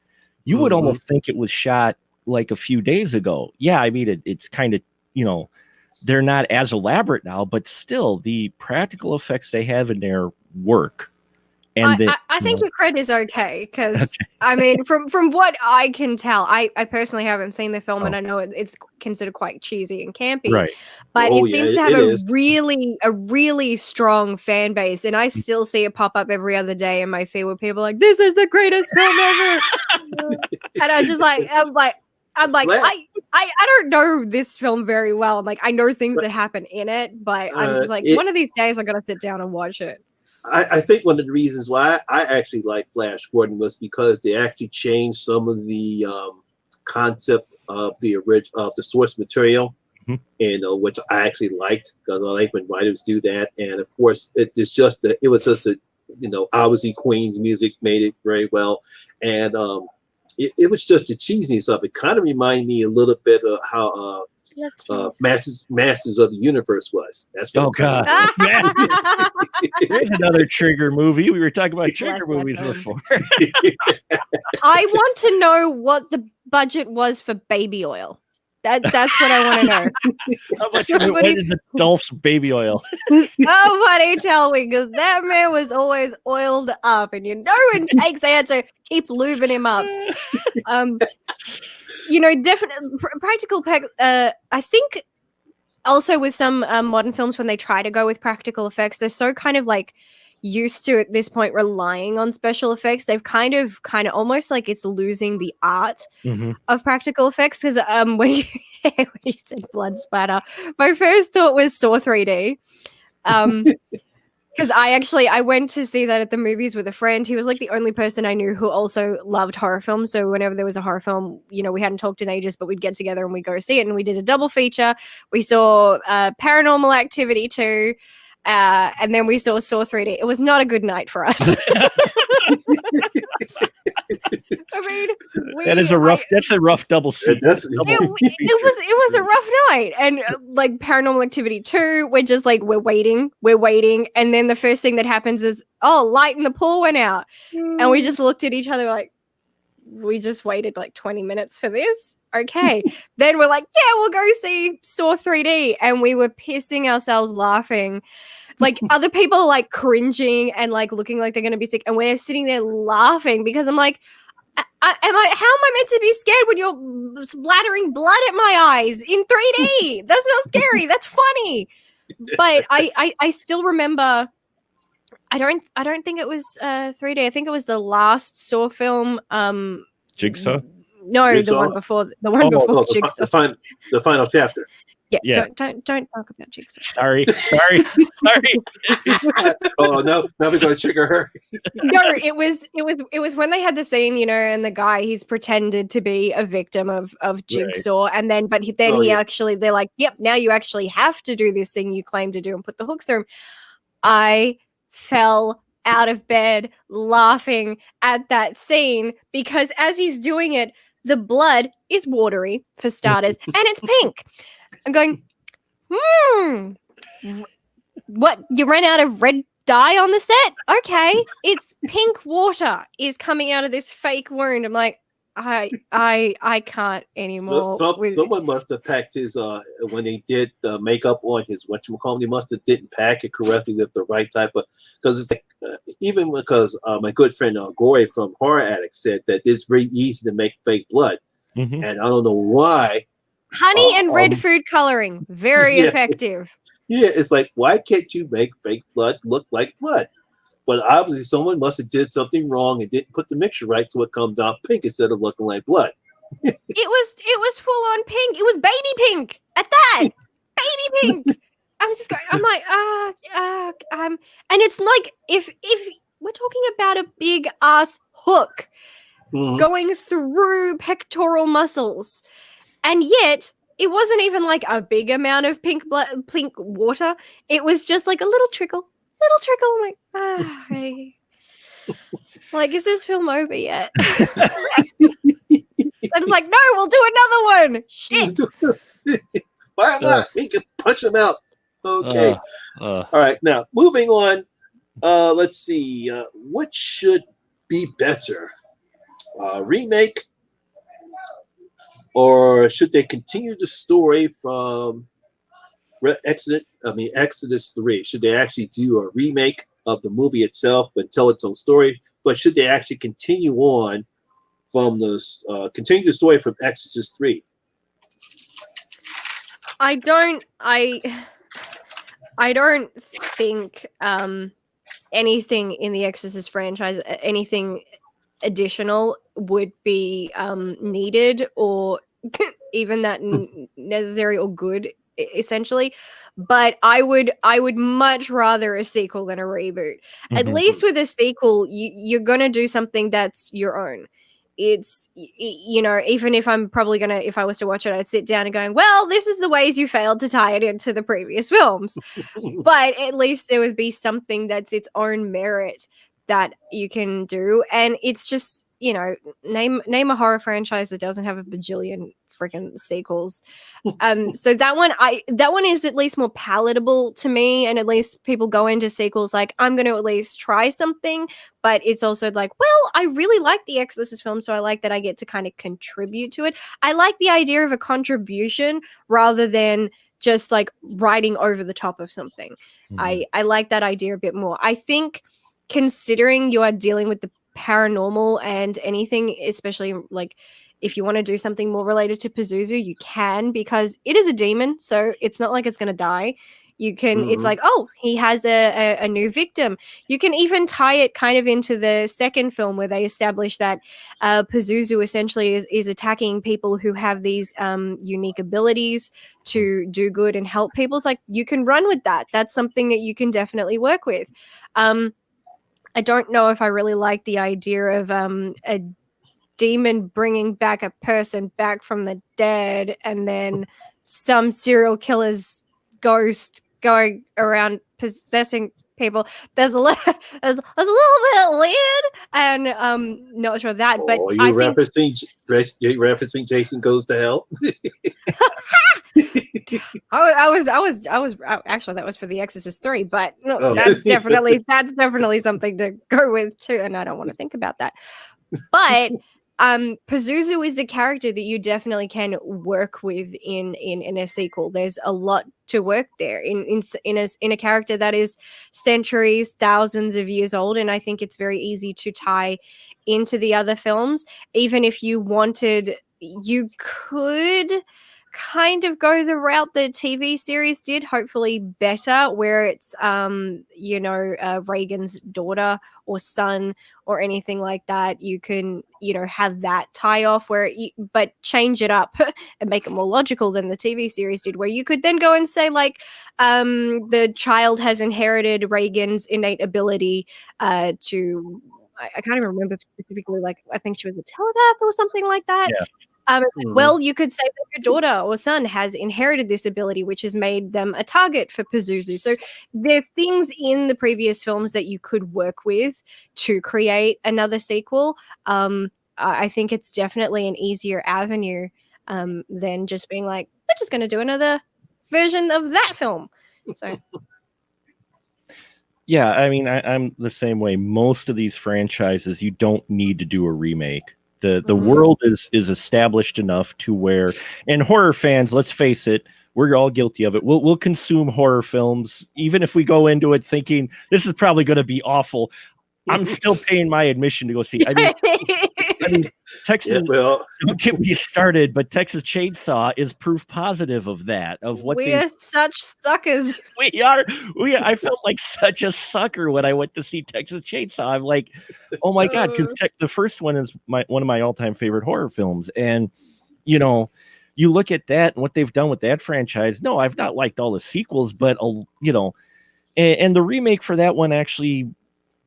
you would almost think it was shot like a few days ago. Yeah, I mean, it's kind of, they're not as elaborate now, but still the practical effects they have in there work. And I think your cred is okay because I mean, from what I can tell, I personally haven't seen the film, and I know it's considered quite cheesy and campy, right? But it seems to have a really strong fan base, and I still see it pop up every other day in my feed where people are like, "This is the greatest film ever," and I'm like, I don't know this film very well. Like, I know things that happen in it, but I'm just like, one of these days I'm gonna sit down and watch it. I think one of the reasons why I actually like Flash Gordon was because they actually changed some of the concept of the source material, and which I actually liked because I like when writers do that. And of course, it was just obviously Queen's music made it very well, and it was just the cheesiness of it. Kind of reminded me a little bit of how Masters of the Universe was. That's what. Oh God! There's another trigger movie. We were talking about trigger movies before. I want to know what the budget was for baby oil. That's what I want to know. How much is Dolph's baby oil? Somebody tell me, because that man was always oiled up, and in takes they had to keep lubing him up. Definitely practical. I think also with some modern films, when they try to go with practical effects, they're so kind of like used to at this point relying on special effects. They've kind of almost like it's losing the art of practical effects. Because when you said blood splatter, my first thought was Saw 3D. Because I went to see that at the movies with a friend. He was like the only person I knew who also loved horror films. So whenever there was a horror film, we hadn't talked in ages, but we'd get together and we'd go see it. And we did a double feature. We saw Paranormal Activity 2, and then we saw Saw 3D. It was not a good night for us. I mean, that's a rough double seat. It was a rough night, and like Paranormal Activity 2, we're just like we're waiting, and then the first thing that happens is light in the pool went out, and we just looked at each other like we just waited like 20 minutes for this. Okay, then we're like, yeah, we'll go see Saw 3D, and we were pissing ourselves laughing. Like other people are like cringing and like looking like they're going to be sick. And we're sitting there laughing because I'm like, how am I meant to be scared when you're splattering blood at my eyes in 3D? That's not scary. That's funny. But I still remember, I don't think it was 3D. I think it was the last Saw film. Jigsaw? No, Jigsaw? the one before Jigsaw. The final chapter. Yeah, Yeah. don't talk about Jigsaw. Sorry. Oh no, now we're gonna trigger her. No, it was when they had the scene, and the guy, he's pretended to be a victim of Jigsaw, and then they're like, yep, now you actually have to do this thing you claim to do and put the hooks through him. I fell out of bed laughing at that scene because as he's doing it, the blood is watery for starters, and it's pink. I'm going, what? You ran out of red dye on the set? Okay, it's pink water is coming out of this fake wound. I'm like, I can't anymore. Someone must have packed his when they did the makeup on his whatchamacallit, they must have didn't pack it correctly with the right type of, because it's like even because my good friend Gory from Horror Addict said that it's very easy to make fake blood, and I don't know why. Honey and red food coloring, very effective. Yeah, it's like, why can't you make fake blood look like blood? But obviously someone must have did something wrong and didn't put the mixture right, so it comes out pink instead of looking like blood. It was full on pink. It was baby pink at that. Baby pink. I'm like, and it's like if we're talking about a big ass hook going through pectoral muscles, and yet it wasn't even like a big amount of pink water. It was just like a little trickle. I'm like, like, is this film over yet? And it's like, no, we'll do another one. Shit. Why not? We can punch them out. Okay. All right. Now, moving on. Let's see. What should be better? Remake? Or should they continue the story from Exodus 3? Should they actually do a remake of the movie itself and tell its own story? But should they actually continue on from continue the story from Exorcist 3? I don't think anything in the Exorcist franchise, anything additional would be needed or even that necessary or good, essentially. But I would much rather a sequel than a reboot. At least with a sequel, you're gonna do something that's your own. It's, even if I'm probably gonna, if I was to watch it, I'd sit down and going, well, this is the ways you failed to tie it into the previous films. But at least there would be something that's its own merit that you can do. And it's just, name a horror franchise that doesn't have a bajillion freaking sequels. So that one is at least more palatable to me, and at least people go into sequels like, I'm going to at least try something. But it's also like, well, I really like the Exorcist film, so I like that I get to kind of contribute to it. I like the idea of a contribution rather than just like writing over the top of something. I like that idea a bit more. I think, considering you are dealing with the paranormal and anything, especially like if you want to do something more related to Pazuzu, you can, because it is a demon, so it's not like it's going to die. You can, it's like, oh, he has a new victim. You can even tie it kind of into the second film where they establish that Pazuzu essentially is attacking people who have these unique abilities to do good and help people. It's like, you can run with that. That's something that you can definitely work with. I don't know if I really like the idea of a demon bringing back a person back from the dead and then some serial killer's ghost going around possessing people. There's a little bit weird, and not sure that. But you're referencing Jason Goes to Hell. I was actually, that was for the Exorcist 3, but no, that's definitely something to go with too, and I don't want to think about that. But Pazuzu is a character that you definitely can work with in a sequel. There's a lot to work there in a character that is centuries, thousands of years old, and I think it's very easy to tie into the other films. Even if you wanted, you could kind of go the route the TV series did, hopefully better, where it's Regan's daughter or son or anything like that, you can have that tie off but change it up and make it more logical than the TV series did, where you could then go and say like the child has inherited Regan's innate ability to I can't even remember specifically, like I think she was a telepath or something like that. Yeah. Well, you could say that your daughter or son has inherited this ability, which has made them a target for Pazuzu. So there are things in the previous films that you could work with to create another sequel. I think it's definitely an easier avenue than just being like, we're just going to do another version of that film. So. Yeah, I mean, I'm the same way. Most of these franchises, you don't need to do a remake. The world is established enough to where, and horror fans, let's face it, we're all guilty of it. We'll consume horror films even if we go into it thinking this is probably going to be awful. I'm still paying my admission to go see. I mean, Texas. Don't get me started, but Texas Chainsaw is proof positive of that. Of what we are such suckers. We are. I felt like such a sucker when I went to see Texas Chainsaw. I'm like, oh my god, because the first one is one of my all-time favorite horror films, and you look at that and what they've done with that franchise. No, I've not liked all the sequels, but and the remake for that one actually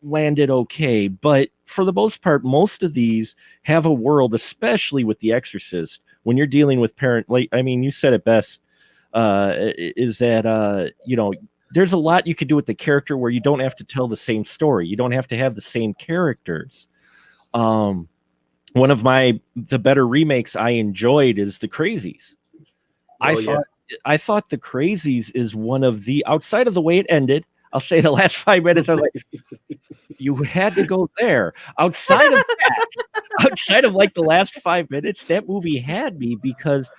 landed okay, but for the most part, most of these have a world, especially with The Exorcist, when you're dealing with you said it best, is that there's a lot you could do with the character where you don't have to tell the same story, you don't have to have the same characters. One of the better remakes I enjoyed is The Crazies. I thought The Crazies is one of the, outside of the way it ended, I'll say the last 5 minutes, I was like, you had to go there. Outside of that, outside of like the last 5 minutes, that movie had me, because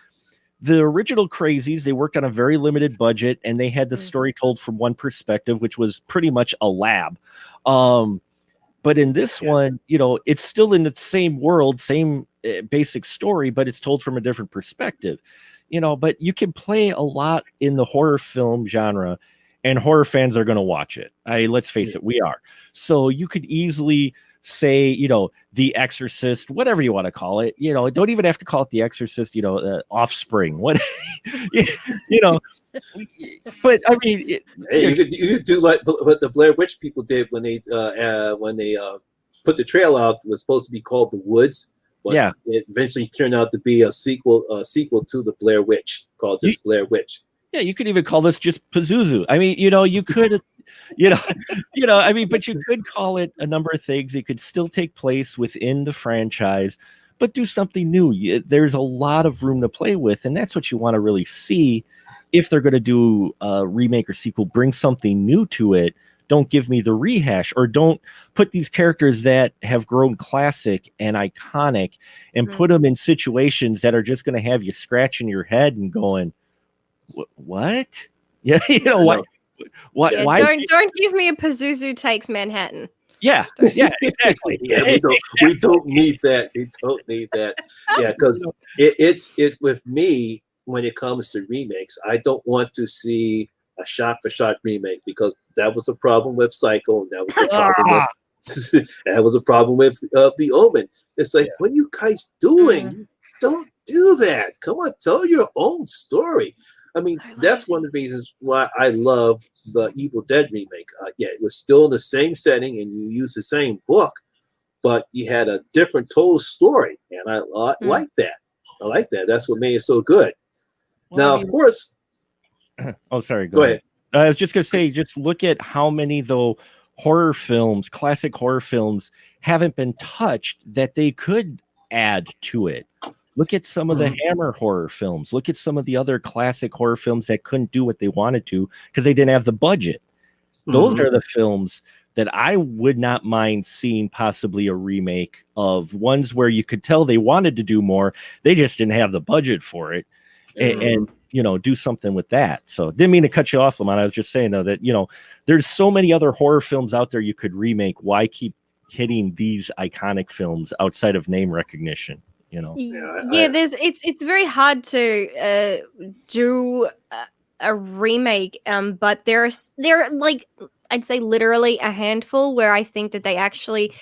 the original Crazies, they worked on a very limited budget and they had the story told from one perspective, which was pretty much a lab. But in this one, it's still in the same world, same basic story, but it's told from a different perspective. But you can play a lot in the horror film genre, and horror fans are going to watch it. Let's face it, we are. So you could easily say, The Exorcist, whatever you want to call it. Don't even have to call it The Exorcist. Offspring. What? But I mean, you could do like what the Blair Witch people did when they put the trailer out. It was supposed to be called The Woods. But it eventually turned out to be a sequel to the Blair Witch, called just Blair Witch. Yeah, you could even call this just Pazuzu. I mean, you could, but you could call it a number of things. It could still take place within the franchise, but do something new. There's a lot of room to play with, and that's what you want to really see if they're going to do a remake or sequel. Bring something new to it. Don't give me the rehash, or don't put these characters that have grown classic and iconic and put them in situations that are just going to have you scratching your head and going, what? Yeah, what? What? Yeah, why? Don't give me a Pazuzu Takes Manhattan. Yeah, exactly. We don't need that. We don't need that. Yeah, because it's with me when it comes to remakes. I don't want to see a shot-for-shot remake, because that was a problem with Psycho. And that was a problem with that was a problem with The Omen. It's like, what are you guys doing? Don't do that. Come on, tell your own story. I mean, that's one of the reasons why I love the Evil Dead remake. It was still in the same setting and you used the same book, but you had a different total story. And I like that. I like that. That's what made it so good. Well, now, of course. Oh, sorry. Go ahead. I was just going to say, just look at how many, horror films, classic horror films, haven't been touched that they could add to it. Look at some of the Hammer horror films. Look at some of the other classic horror films that couldn't do what they wanted to because they didn't have the budget. Those are the films that I would not mind seeing possibly a remake of, ones where you could tell they wanted to do more. They just didn't have the budget for it. And do something with that. So didn't mean to cut you off, Lamont. I was just saying, though, that, there's so many other horror films out there you could remake. Why keep hitting these iconic films outside of name recognition? you know. Yeah, there's it's very hard to do a remake, but there are like I'd say literally a handful where I think that they actually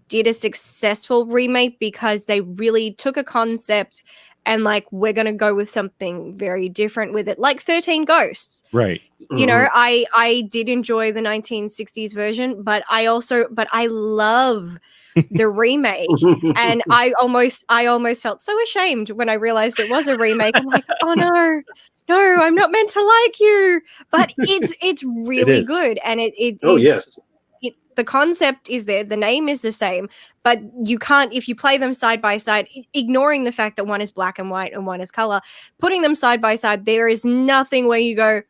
did a successful remake because they really took a concept and like we're gonna go with something very different with it, like 13 Ghosts. Right. You know, I did enjoy the 1960s version, but I love the remake, and I almost felt so ashamed when I realized it was a remake. I'm like, oh no, I'm not meant to like you, but it's really good, and it yes. The concept is there, the name is the same, but you can't, if you play them side by side, ignoring the fact that one is black and white and one is color, putting them side by side, there is nothing where you go,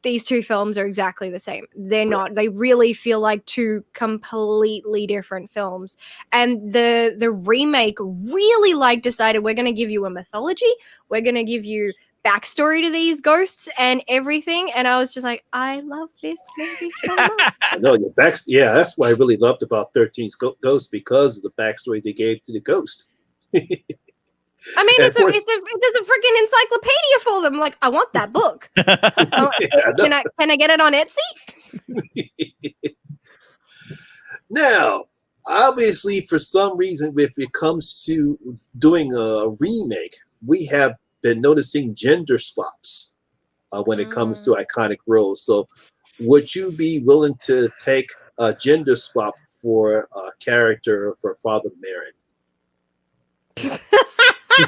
these two films are exactly the same. They're not. They really feel like two completely different films. And the remake really like decided, we're going to give you a mythology, we're going to give you backstory to these ghosts and everything. And I was just like, I love this movie so much. No, that's what I really loved about 13 Ghosts, because of the backstory they gave to the ghost. I mean, there's a freaking encyclopedia for them. Like, I want that book. Can I get it on Etsy? Now, obviously, for some reason, if it comes to doing a remake, we have been noticing gender swaps when it comes to iconic roles. So, would you be willing to take a gender swap for a character for Father Merrin?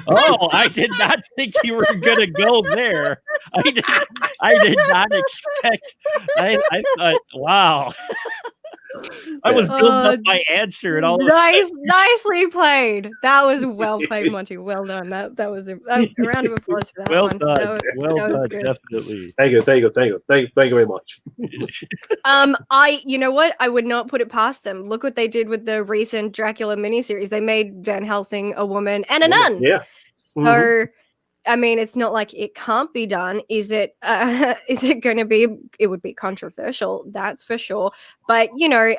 Oh, I did not think you were gonna go there. I did not expect. I thought, wow. I was building up my answer, and all nicely played. That was well played, Monty. Well done. That was a round of applause for that well one. done. That was good. Definitely. Thank you very much. You know what? I would not put it past them. Look what they did with the recent Dracula miniseries. They made Van Helsing a woman and a nun. Yeah. So, I mean, it's not like it can't be done. Is it going to be? It would be controversial, that's for sure. But you know,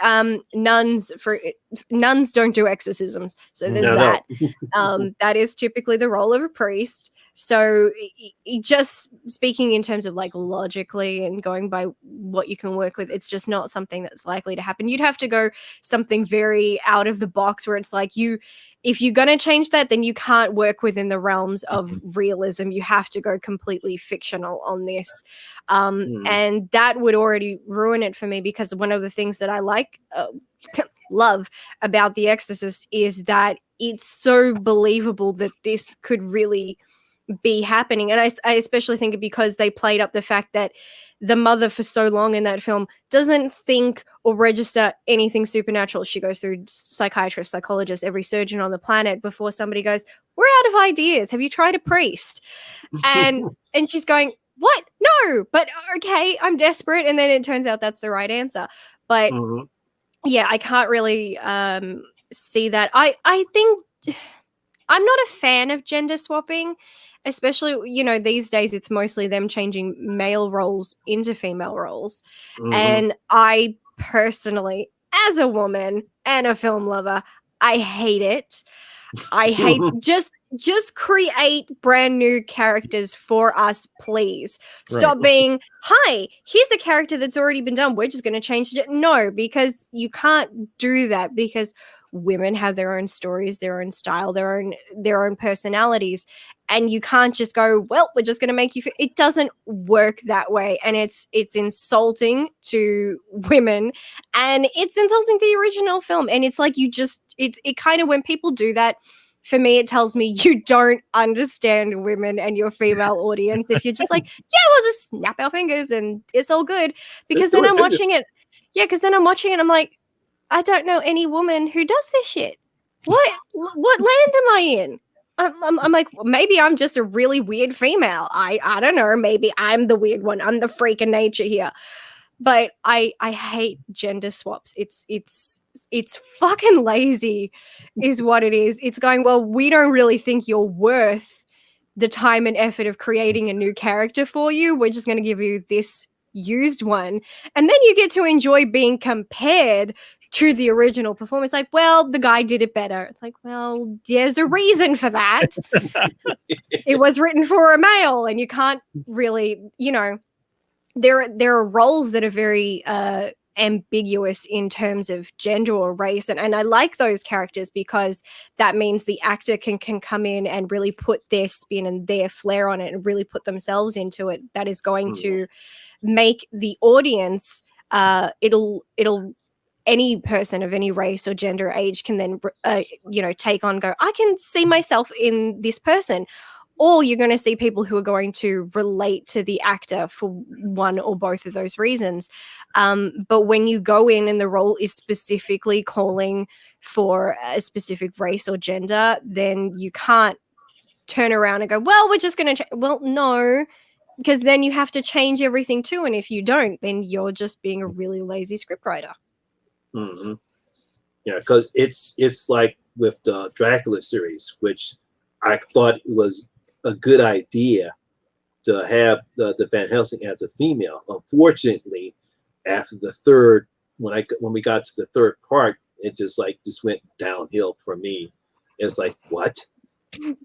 nuns don't do exorcisms, so there's that. That is typically the role of a priest. So, just speaking in terms of like logically and going by what you can work with, it's just not something that's likely to happen. You'd have to go something very out of the box where it's like if you're going to change that, then you can't work within the realms of realism. You have to go completely fictional on this. And that would already ruin it for me, because one of the things that I love about The Exorcist is that it's so believable that this could really be happening. And I especially think it because they played up the fact that the mother for so long in that film doesn't think or register anything supernatural. She goes through psychiatrists, psychologists, every surgeon on the planet before somebody goes, we're out of ideas. Have you tried a priest? And she's going, what? No, but okay, I'm desperate. And then it turns out that's the right answer. But yeah, I can't really see that. I think I'm not a fan of gender swapping, especially, you know, these days it's mostly them changing male roles into female roles. And I personally, as a woman and a film lover, I hate it. I hate just create brand new characters for us, please. Stop being, hi, here's a character that's already been done, we're just going to change it. No, because you can't do that, because women have their own stories, their own style, their own personalities, and you can't just go, well, we're just going to make you it doesn't work that way. And it's insulting to women, and it's insulting to the original film. And it's like it kind of, when people do that, for me, it tells me you don't understand women and your female audience. If you're just like, yeah, we'll just snap our fingers and it's all good. Because then I'm watching it. Yeah, because then I'm watching it. I'm like, I don't know any woman who does this shit. What land am I in? I'm like, maybe I'm just a really weird female. I don't know. Maybe I'm the weird one. I'm the freak of nature here. But I hate gender swaps. It's fucking lazy is what it is. It's going, well, we don't really think you're worth the time and effort of creating a new character for you. We're just going to give you this used one, and then you get to enjoy being compared to the original performance. Like, well, the guy did it better. It's like, well, there's a reason for that. It was written for a male, and you can't really, there are roles that are very ambiguous in terms of gender or race, and I like those characters because that means the actor can come in and really put their spin and their flair on it and really put themselves into it. That is going to make the audience it'll any person of any race or gender or age can then take on, go, I can see myself in this person. Or you're going to see people who are going to relate to the actor for one or both of those reasons. But when you go in and the role is specifically calling for a specific race or gender, then you can't turn around and go, well, we're just going to well, no, because then you have to change everything too. And if you don't, then you're just being a really lazy scriptwriter. Mm-hmm. Yeah, because it's like with the Dracula series, which I thought it was a good idea to have the Van Helsing as a female. Unfortunately, after the third, when we got to the third part, it just went downhill for me. It's like, what?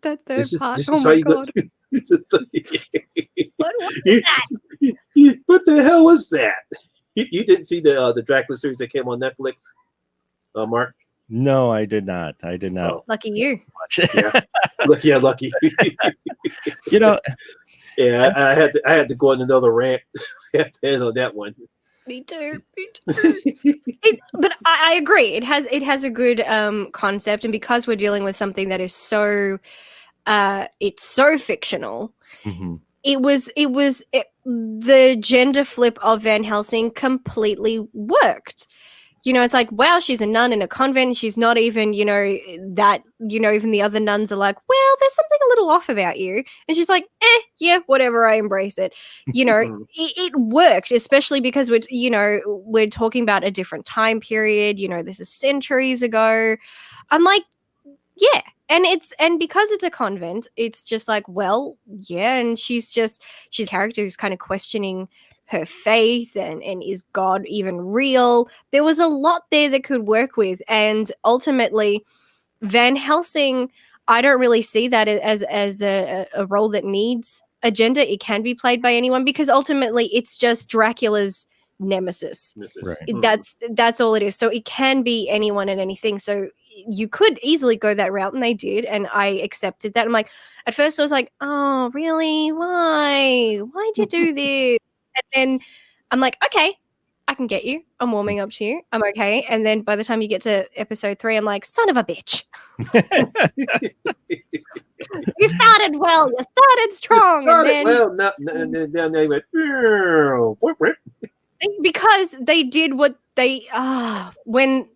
That third part. This oh is my how you god! What was that? What the hell was that? You didn't see the Dracula series that came on Netflix, Mark? No, I did not. Oh. Lucky you. Yeah, lucky. Yeah, I had to go on another rant at the end of that one. Me too. But I agree. It has a good concept, and because we're dealing with something that is so it's so fictional. Mm-hmm. The gender flip of Van Helsing completely worked. It's like, wow, she's a nun in a convent. She's not even, even the other nuns are like, well, there's something a little off about you. And she's like, yeah, whatever, I embrace it. It worked, especially because we're talking about a different time period. This is centuries ago. I'm like, yeah. And because it's a convent, it's just like, well, yeah. And she's a character who's kind of questioning her faith and is God even real? There was a lot there that could work with. And ultimately, Van Helsing, I don't really see that as a role that needs a gender. It can be played by anyone because ultimately it's just Dracula's nemesis. Right. That's all it is. So it can be anyone and anything. So you could easily go that route, and they did, and I accepted that. I'm like, at first I was like, oh, really? Why'd you do this? And then I'm like, okay, I can get you. I'm warming up to you. I'm okay. And then by the time you get to episode 3, I'm like, son of a bitch. You started well. You started strong. And then they went, because they did what they, when,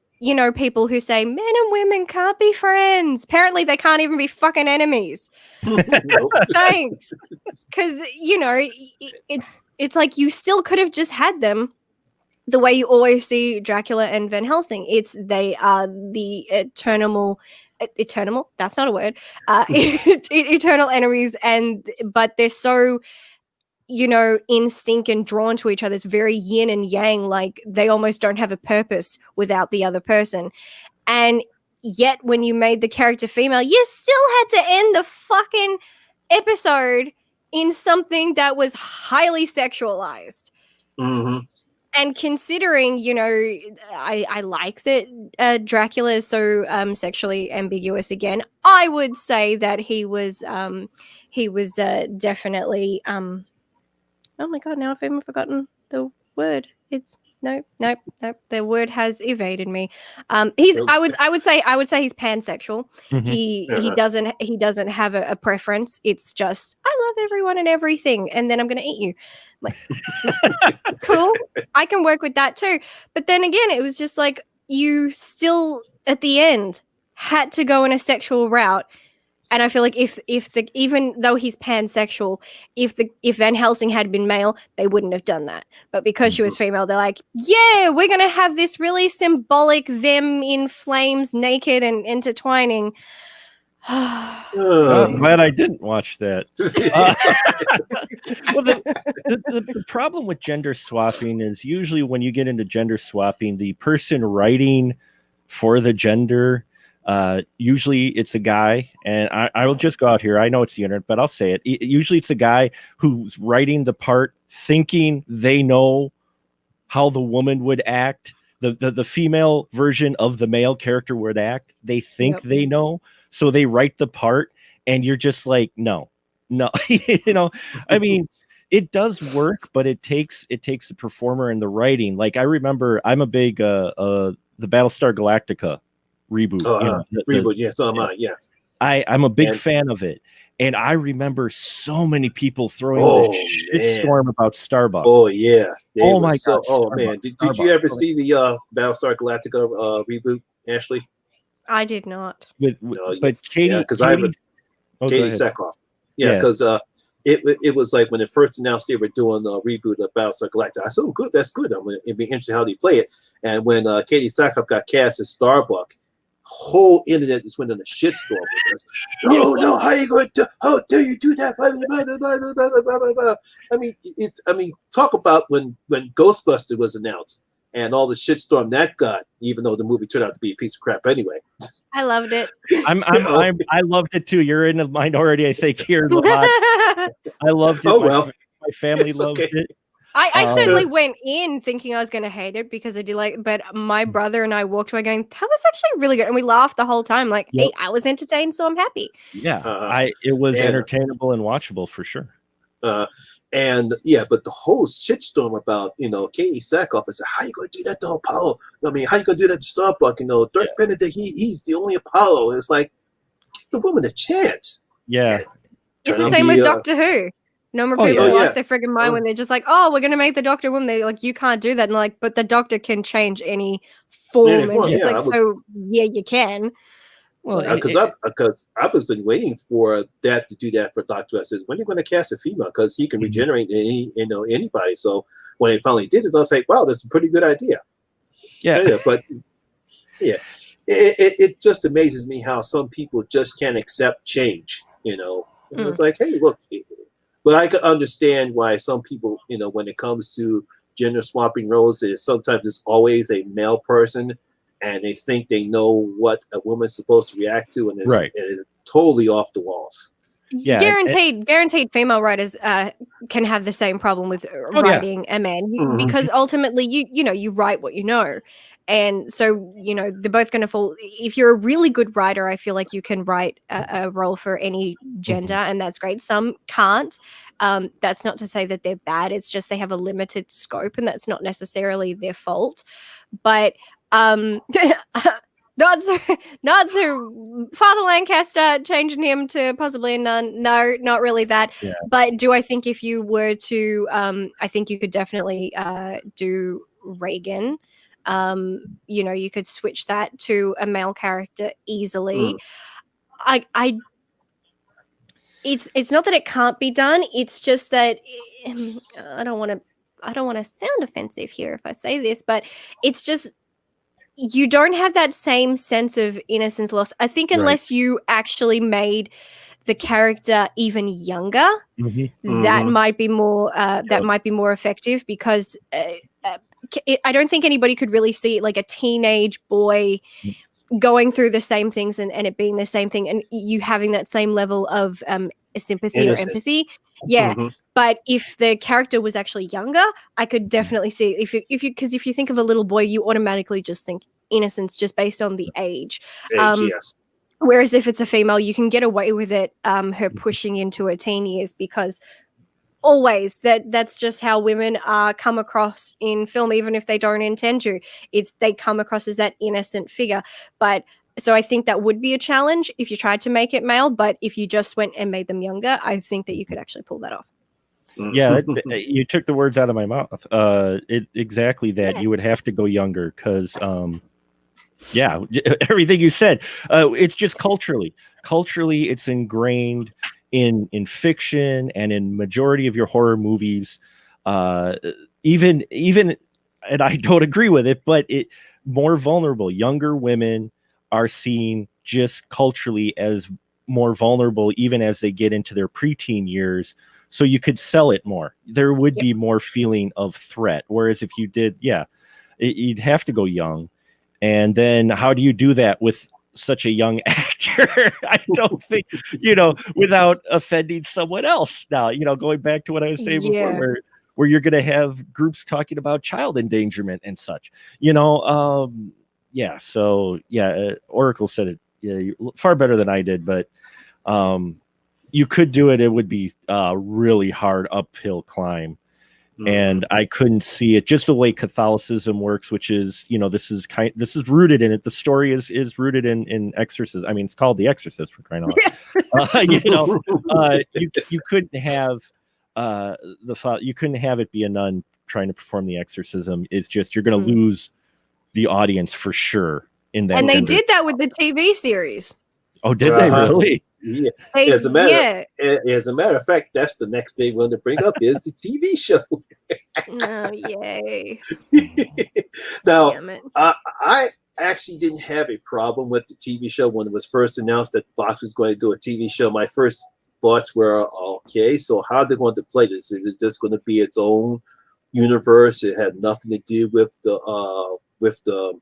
people who say men and women can't be friends. Apparently they can't even be fucking enemies. Thanks. Because, it's like you still could have just had them the way you always see Dracula and Van Helsing. They are the eternal, that's not a word, eternal enemies, but they're so, in sync and drawn to each other. It's very yin and yang, like they almost don't have a purpose without the other person. And yet when you made the character female, you still had to end the fucking episode in something that was highly sexualized. Mm-hmm. And considering, I like that Dracula is so sexually ambiguous again, I would say that he was definitely oh my god, now I've even forgotten the word. It's nope. The word has evaded me. I would say he's pansexual. Mm-hmm. He doesn't have a preference. It's just, I love everyone and everything, and then I'm gonna eat you. I'm like, cool. I can work with that too. But then again, it was just like you still at the end had to go in a sexual route. And I feel like even though he's pansexual, if Van Helsing had been male, they wouldn't have done that. But because she was female, they're like, yeah, we're gonna have this really symbolic them in flames, naked and intertwining. I'm glad I didn't watch that. Well, the problem with gender swapping is usually when you get into gender swapping, the person writing for the gender, usually it's a guy, and I will just go out here. I know it's the internet, but I'll say it. Usually it's a guy who's writing the part thinking they know how the woman would act. The female version of the male character would act. They think they know. So they write the part, and you're just like, no, I mean, it does work, but it takes the performer and the writing. Like I remember, I'm a big the Battlestar Galactica reboot. Reboot, yeah, so am I. Yeah, I'm a big fan of it, and I remember so many people throwing this shitstorm about Starbucks. Oh yeah, my god! Oh man, did you ever see the Battlestar Galactica reboot, Ashleigh? I did not. But Katie, because I have Katie Sackhoff. Yeah, because it was like when it first announced they were doing a reboot of Battlestar Galactica. I said, "Oh, good, that's good. It'd be interesting how they play it." And when Katie Sackhoff got cast as Starbuck, whole internet just went in a shitstorm because, no, how you going to? How dare you do that? I mean, talk about when Ghostbusters was announced. And all the shitstorm that got, even though the movie turned out to be a piece of crap anyway. I loved it. I loved it too. You're in the minority, I think, here. I loved it. Oh well, my family loved it. I certainly went in thinking I was going to hate it because I did but my brother and I walked away going, that was actually really good. And we laughed the whole time. Like, hey, I was entertained, so I'm happy. Yeah, it was entertainable and watchable for sure. And yeah, but the whole shitstorm about Katie Sackhoff is how you gonna do that to Apollo? I mean, how you gonna do that to Starbuck? Dirk Benedict, he's the only Apollo. And it's like, give the woman a chance. Yeah, it's the same with Doctor Who. No more people lost their friggin' mind when they're just like, oh, we're gonna make the Doctor woman. They're like, you can't do that. And like, but the Doctor can change any form. And it's like, so yeah, you can. Well, because I was been waiting for that to do that for Doctor. I says, when are you going to cast a female? Because he can regenerate anybody. So when they finally did it, I was like, wow, that's a pretty good idea. Yeah, but yeah, it just amazes me how some people just can't accept change. And it's like, hey, look, but I can understand why some people, when it comes to gender swapping roles, sometimes it's always a male person. And they think they know what a woman's supposed to react to, and it's totally off the walls. Yeah, guaranteed female writers can have the same problem with writing a man because ultimately you write what you know, and so they're both going to fall. If you're a really good writer, I feel like you can write a role for any gender, and that's great. Some can't. That's not to say that they're bad. It's just they have a limited scope, and that's not necessarily their fault. But not so Father Lancaster changing him to possibly a nun. No, not really that. Yeah. But do I think if you were to I think you could definitely do Regan. You could switch that to a male character easily. It's not that it can't be done, it's just that I don't want to sound offensive here if I say this, but it's just you don't have that same sense of innocence lost. I think unless you actually made the character even younger, that might be more effective because I don't think anybody could really see like a teenage boy going through the same things and it being the same thing and you having that same level of sympathy or empathy. Yeah. But if the character was actually younger, I could definitely see if you think of a little boy, you automatically just think innocence just based on the age. Yes. Whereas if it's a female, you can get away with it, her pushing into her teen years because always that's just how women come across in film, even if they don't intend to. They come across as that innocent figure. But so I think that would be a challenge if you tried to make it male. But if you just went and made them younger, I think that you could actually pull that off. Yeah, you took the words out of my mouth. Exactly that. Yeah. You would have to go younger because, everything you said. It's just culturally, it's ingrained in fiction and in majority of your horror movies. Even, and I don't agree with it, but more vulnerable, younger women are seen just culturally as more vulnerable even as they get into their preteen years. So you could sell it more. There would be more feeling of threat. Whereas if you did, you'd have to go young. And then how do you do that with such a young actor? I don't think, without offending someone else. Now, going back to what I was saying before, where you're going to have groups talking about child endangerment and such, Oracle said it far better than I did, but you could do it. It would be a really hard uphill climb. And I couldn't see it, just the way Catholicism works, which is, this is rooted in it. The story is rooted in Exorcist. I mean, it's called The Exorcist, for crying out loud. You couldn't have you couldn't have it be a nun trying to perform the exorcism. It's just, you're going to lose the audience for sure in that. And they did that with the TV series. Oh, did they really? Yeah. As a matter of fact, that's the next thing we're going to bring up is the TV show. Oh, yay. Now, I actually didn't have a problem with the TV show when it was first announced that Fox was going to do a TV show. My first thoughts were, okay, so how are they going to play this? Is it just going to be its own universe? It had nothing to do with the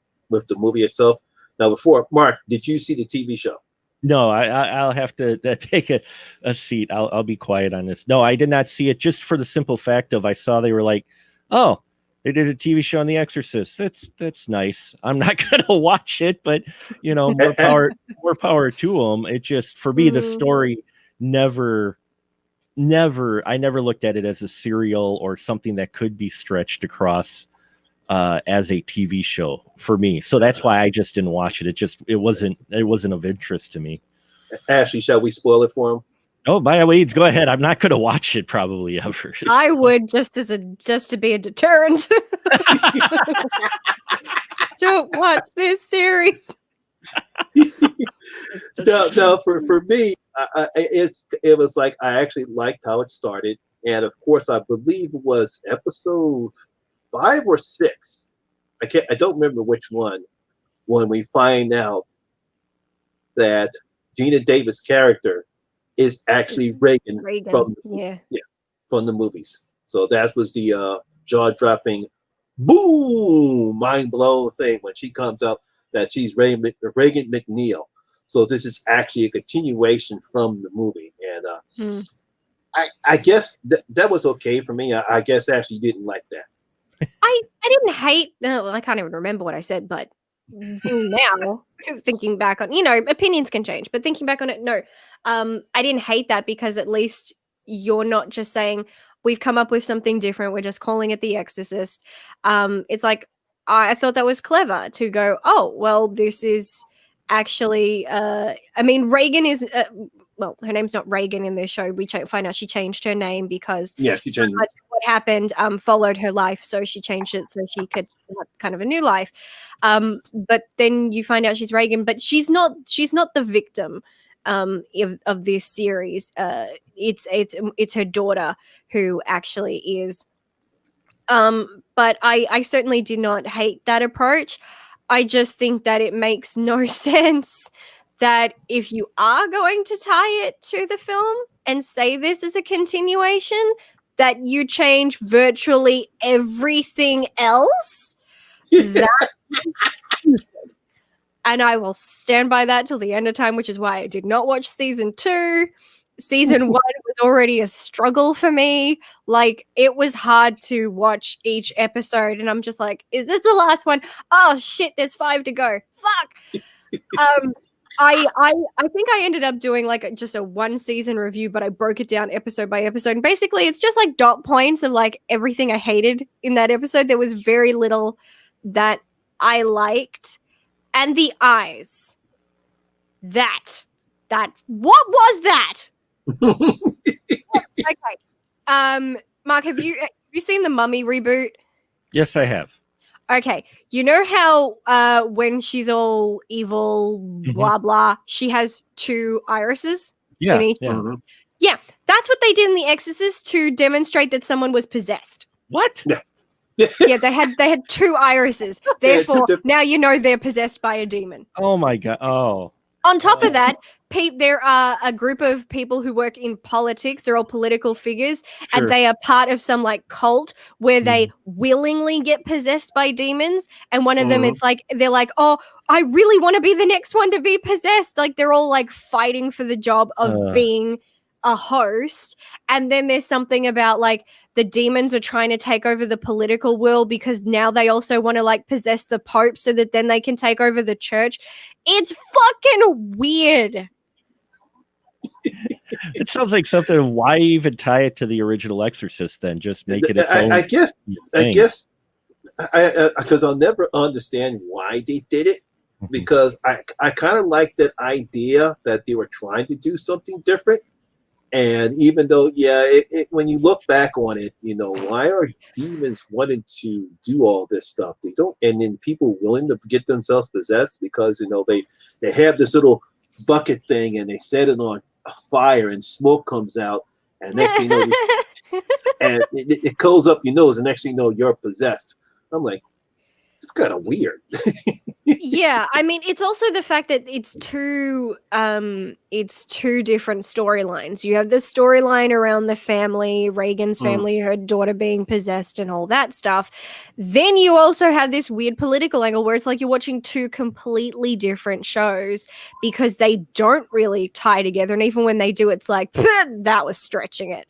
movie itself. Now, before Mark, did you see the TV show? No, I'll have to take a seat. I'll be quiet on this. No, I did not see it, just for the simple fact of I saw they were like, oh, they did a TV show on The Exorcist. That's nice. I'm not going to watch it, but more power to them. It just, for me, the story I never looked at it as a serial or something that could be stretched across as a TV show for me. So that's why I just didn't watch it. It wasn't of interest to me. Ashley, shall we spoil it for him? Oh, by the way, go ahead. I'm not going to watch it probably ever. I would, just to be a deterrent. Don't watch this series. No, for me, it was like, I actually liked how it started, and of course, I believe it was episode 5 or 6. I don't remember which one. When we find out that Gina Davis' character is actually Regan. From the movies. So that was the jaw-dropping, boom, mind-blowing thing when she comes out that she's Regan McNeil. So this is actually a continuation from the movie, and I guess that was okay for me. I guess Ashley didn't like that. I didn't hate. No, I can't even remember what I said, but now thinking back on, opinions can change, but thinking back on it, no, I didn't hate that, because at least you're not just saying we've come up with something different, we're just calling it The Exorcist. It's like, I thought that was clever to go, oh, well, this is actually Regan is her name's not Regan in this show. We find out she changed her name because she changed what happened followed her life, so she changed it so she could have kind of a new life. But then you find out she's Regan, but she's not the victim of this series. It's her daughter who actually is. But I certainly did not hate that approach. I just think that it makes no sense that if you are going to tie it to the film and say this is a continuation, that you change virtually everything else. That is stupid. And I will stand by that till the end of time, which is why I did not watch season 2. Season 1 was already a struggle for me. Like, it was hard to watch each episode, and I'm just like, is this the last one? Oh shit, there's 5 to go. Fuck. I think I ended up doing like just a 1 season review, but I broke it down episode by episode. And basically it's just like dot points of like everything I hated in that episode. There was very little that I liked. And the eyes. That what was that? Okay. Mark, have you seen the Mummy reboot? Yes, I have. Okay, you know how when she's all evil, blah blah, she has 2 irises? Yeah, in each yeah, that's what they did in The Exorcist to demonstrate that someone was possessed. What? Yeah, they had 2 irises. Therefore, now you know they're possessed by a demon. Oh my god! Oh. On top of that, there are a group of people who work in politics. They're all political figures, Sure. and they are part of some like cult where they willingly get possessed by demons. And one of them, it's like they're like, "Oh, I really want to be the next one to be possessed." Like they're all like fighting for the job of being a host. And then there's something about like the demons are trying to take over the political world because now they also want to like possess the Pope so that then they can take over the church. It's fucking weird. It sounds like something. Why even tie it to the original Exorcist? Then just make it its own. I guess because I'll never understand why they did it, because I kind of like that idea that they were trying to do something different. And even though, when you look back on it, you know, why are demons wanting to do all this stuff? They don't, and then people willing to get themselves possessed because, you know, they have this little bucket thing and they set it on fire and smoke comes out, and next thing you know, and it goes up your nose, and next thing you know, you're possessed. I'm like, it's kind of weird. Yeah, I mean, it's also the fact that it's two different storylines. You have the storyline around the family, Regan's family, her daughter being possessed and all that stuff. Then you also have this weird political angle where it's like you're watching two completely different shows because they don't really tie together. And even when they do, it's like, that was stretching it.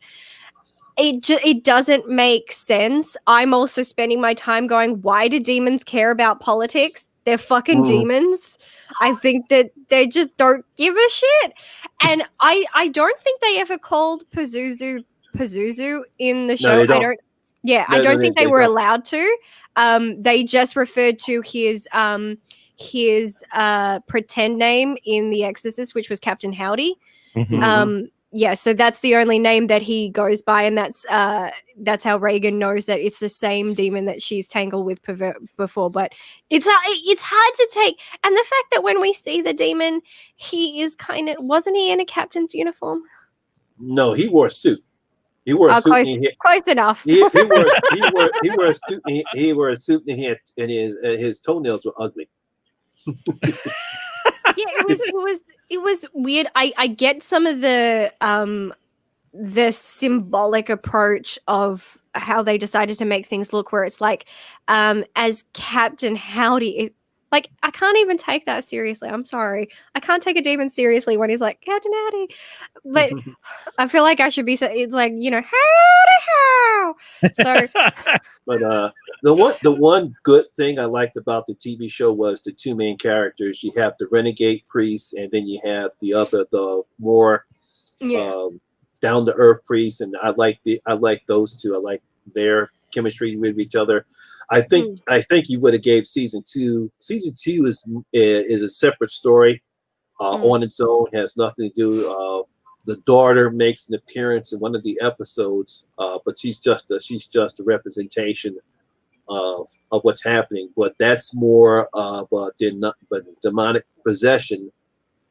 It doesn't make sense. I'm also spending my time going, why do demons care about politics? They're fucking demons. I think that they just don't give a shit. And I don't think they ever called Pazuzu in the show. No, they don't. I don't think they were allowed to. They just referred to his pretend name in The Exorcist, which was Captain Howdy. Yeah, so that's the only name that he goes by, and that's how Regan knows that it's the same demon that she's tangled with before. But it's hard to take, and the fact that when we see the demon, he is wasn't he in a captain's uniform? No, he wore a suit. He wore a suit. Close enough. He wore a suit. He wore a suit, and his toenails were ugly. Yeah, it was weird. I get some of the symbolic approach of how they decided to make things look, where it's like as Captain Howdy, like I can't even take that seriously. I'm sorry, I can't take a demon seriously when he's like Captain Howdy, but I feel like I should be. It's like, you know, howdy how. So, but the one good thing I liked about the TV show was the two main characters. You have the renegade priest, and then you have the more down to earth priest, and I like those two. I like their chemistry with each other. I think you would have gave season two. Season two is a separate story on its own. Has nothing to do. The daughter makes an appearance in one of the episodes, but she's just a representation of what's happening. But that's more of a demonic possession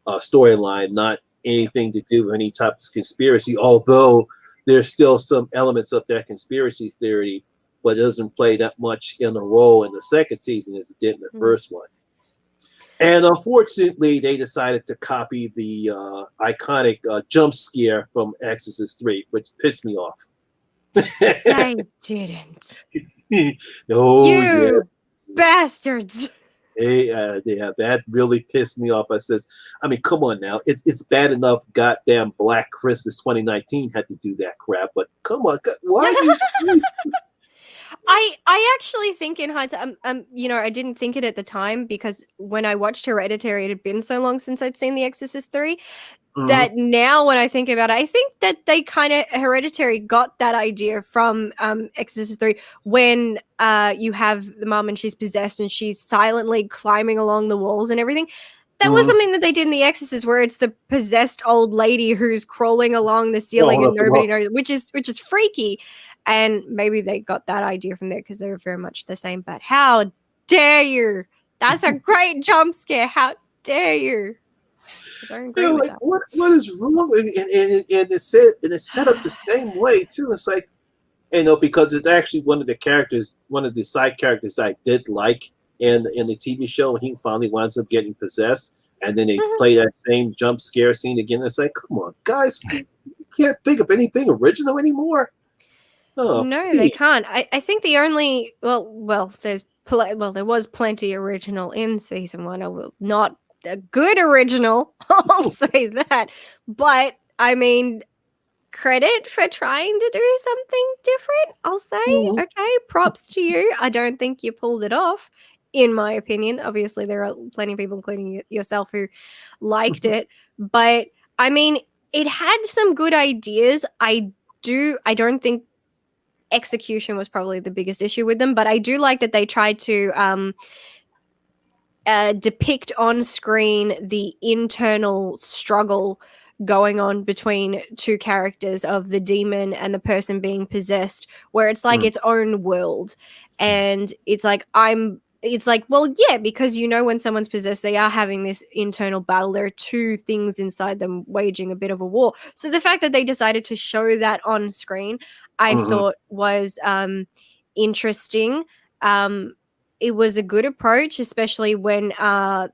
storyline, not anything to do with any type of conspiracy. Although there's still some elements of that conspiracy theory, but it doesn't play that much in a role in the second season as it did in the first one. And unfortunately, they decided to copy the iconic jump scare from Exorcist 3, which pissed me off. I didn't. You bastards. That really pissed me off. I mean, come on now. It's bad enough goddamn Black Christmas 2019 had to do that crap, but come on. Why? I actually think in hindsight, you know, I didn't think it at the time because when I watched Hereditary, it had been so long since I'd seen The Exorcist 3 that now when I think about it, I think that they kind of Hereditary got that idea from Exorcist 3 when you have the mom and she's possessed and she's silently climbing along the walls and everything. That was something that they did in The Exorcist, where it's the possessed old lady who's crawling along the ceiling and nobody knows, which is freaky. And maybe they got that idea from there because they were very much the same. But how dare you? That's a great jump scare. How dare you? I don't agree with that. What is wrong? And it's set up the same way too. It's like, you know, because it's actually one of the side characters I did like. in the TV show, and he finally winds up getting possessed, and then they Mhm. play that same jump scare scene again. It's like, come on, guys, you can't think of anything original anymore. Oh, No, they please. can't. I think the only there was plenty original in season one. I will not a good original. I'll say that. But I mean, credit for trying to do something different. I'll say, Mhm. okay, props to you. I don't think you pulled it off, in my opinion. Obviously, there are plenty of people, including yourself, who liked it. But I mean, it had some good ideas. I don't think execution was probably the biggest issue with them, but I do like that they tried to depict on screen the internal struggle going on between two characters of the demon and the person being possessed, where it's like its own world. And it's like, well, yeah, because when someone's possessed, they are having this internal battle. There are two things inside them waging a bit of a war. So the fact that they decided to show that on screen, I thought was interesting. It was a good approach, especially when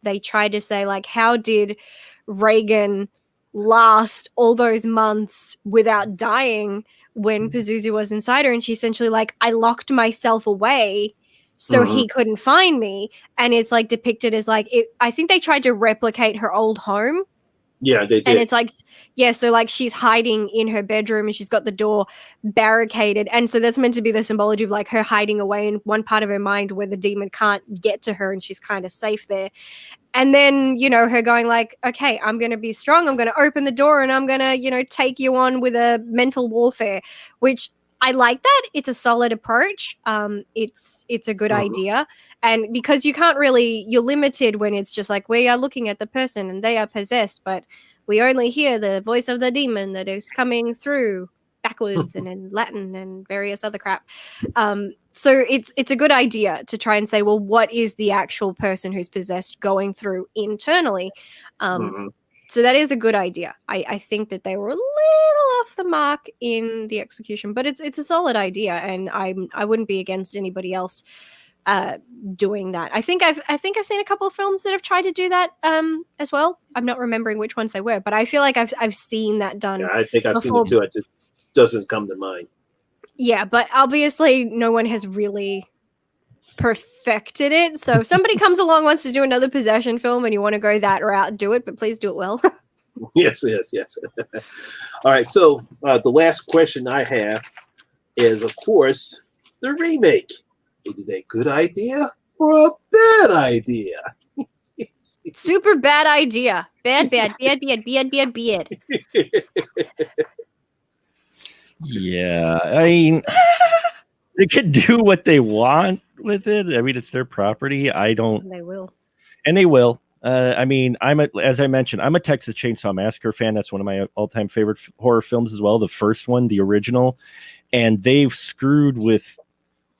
they tried to say, like, how did Regan last all those months without dying when Pazuzu was inside her? And she essentially like, I locked myself away so he couldn't find me. And it's like depicted as like, I think they tried to replicate her old home. Yeah, they did. And it's like, yeah, so like she's hiding in her bedroom and she's got the door barricaded. And so that's meant to be the symbology of like her hiding away in one part of her mind where the demon can't get to her and she's kind of safe there. And then, her going like, okay, I'm going to be strong. I'm going to open the door and I'm going to, take you on with a mental warfare, which I like that. It's a solid approach. It's a good idea. And because you're limited when it's just like, we are looking at the person and they are possessed, but we only hear the voice of the demon that is coming through backwards and in Latin and various other crap. So it's a good idea to try and say, well, what is the actual person who's possessed going through internally? So that is a good idea. I think that they were a little off the mark in the execution, but it's a solid idea, and I wouldn't be against anybody else doing that. I think I've seen a couple of films that have tried to do that as well. I'm not remembering which ones they were, but I feel like I've seen that done. Yeah, I think I've seen before. it too. It just doesn't come to mind. Yeah, but obviously no one has really perfected it. So if somebody comes along, wants to do another possession film and you want to go that route, do it, but please do it well. Yes. All right, so the last question I have is, of course, the remake. Is it a good idea or a bad idea? Super bad idea. Bad. Yeah, I mean, they could do what they want with it. I mean, it's their property. They will. And they will. I mean, as I mentioned, I'm a Texas Chainsaw Massacre fan. That's one of my all-time favorite horror films as well. The first one, the original. And they've screwed with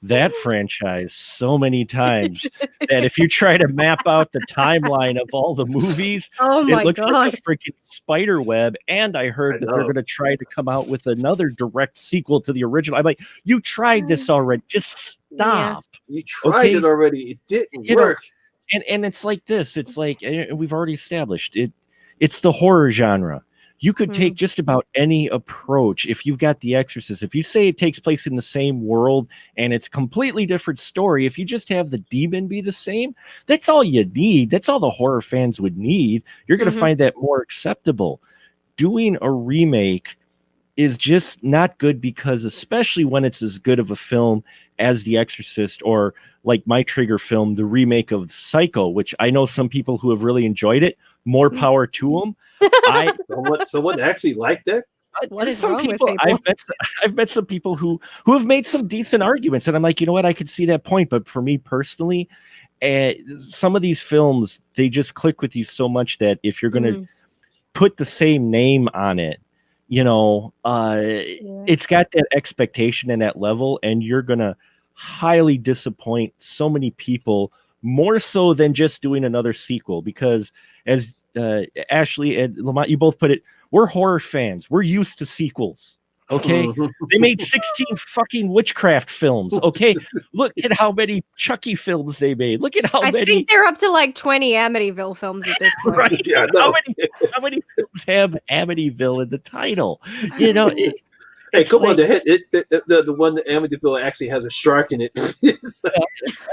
that franchise so many times that if you try to map out the timeline of all the movies, it looks like a freaking spider web. And I heard that they're going to try to come out with another direct sequel to the original. I'm like, you tried this already. Just stop. Yeah. You tried it already. It didn't work. And it's like this. It's like we've already established it. It's the horror genre. You could take just about any approach. If you've got The Exorcist, if you say it takes place in the same world and it's a completely different story, if you just have the demon be the same, that's all you need. That's all the horror fans would need. You're going to find that more acceptable. Doing a remake is just not good, because especially when it's as good of a film as The Exorcist, or like my trigger film, the remake of Psycho, which I know some people who have really enjoyed it. More power to them. Someone actually liked that? What is wrong with people? I've met some people who have made some decent arguments, and I'm like, you know what, I could see that point, but for me personally, some of these films, they just click with you so much that if you're going to put the same name on it, it's got that expectation and that level, and you're going to highly disappoint so many people, more so than just doing another sequel. Because as Ashleigh and Lamont, you both put it, we're horror fans. We're used to sequels. Okay, they made 16 fucking witchcraft films. Okay, look at how many Chucky films they made. Look at how I many. think they're up to like 20 Amityville films at this point. Right? Yeah, how no. many films have Amityville in the title? You know, Hey, it's come on! like, The one that Amityville actually has a shark in it. It's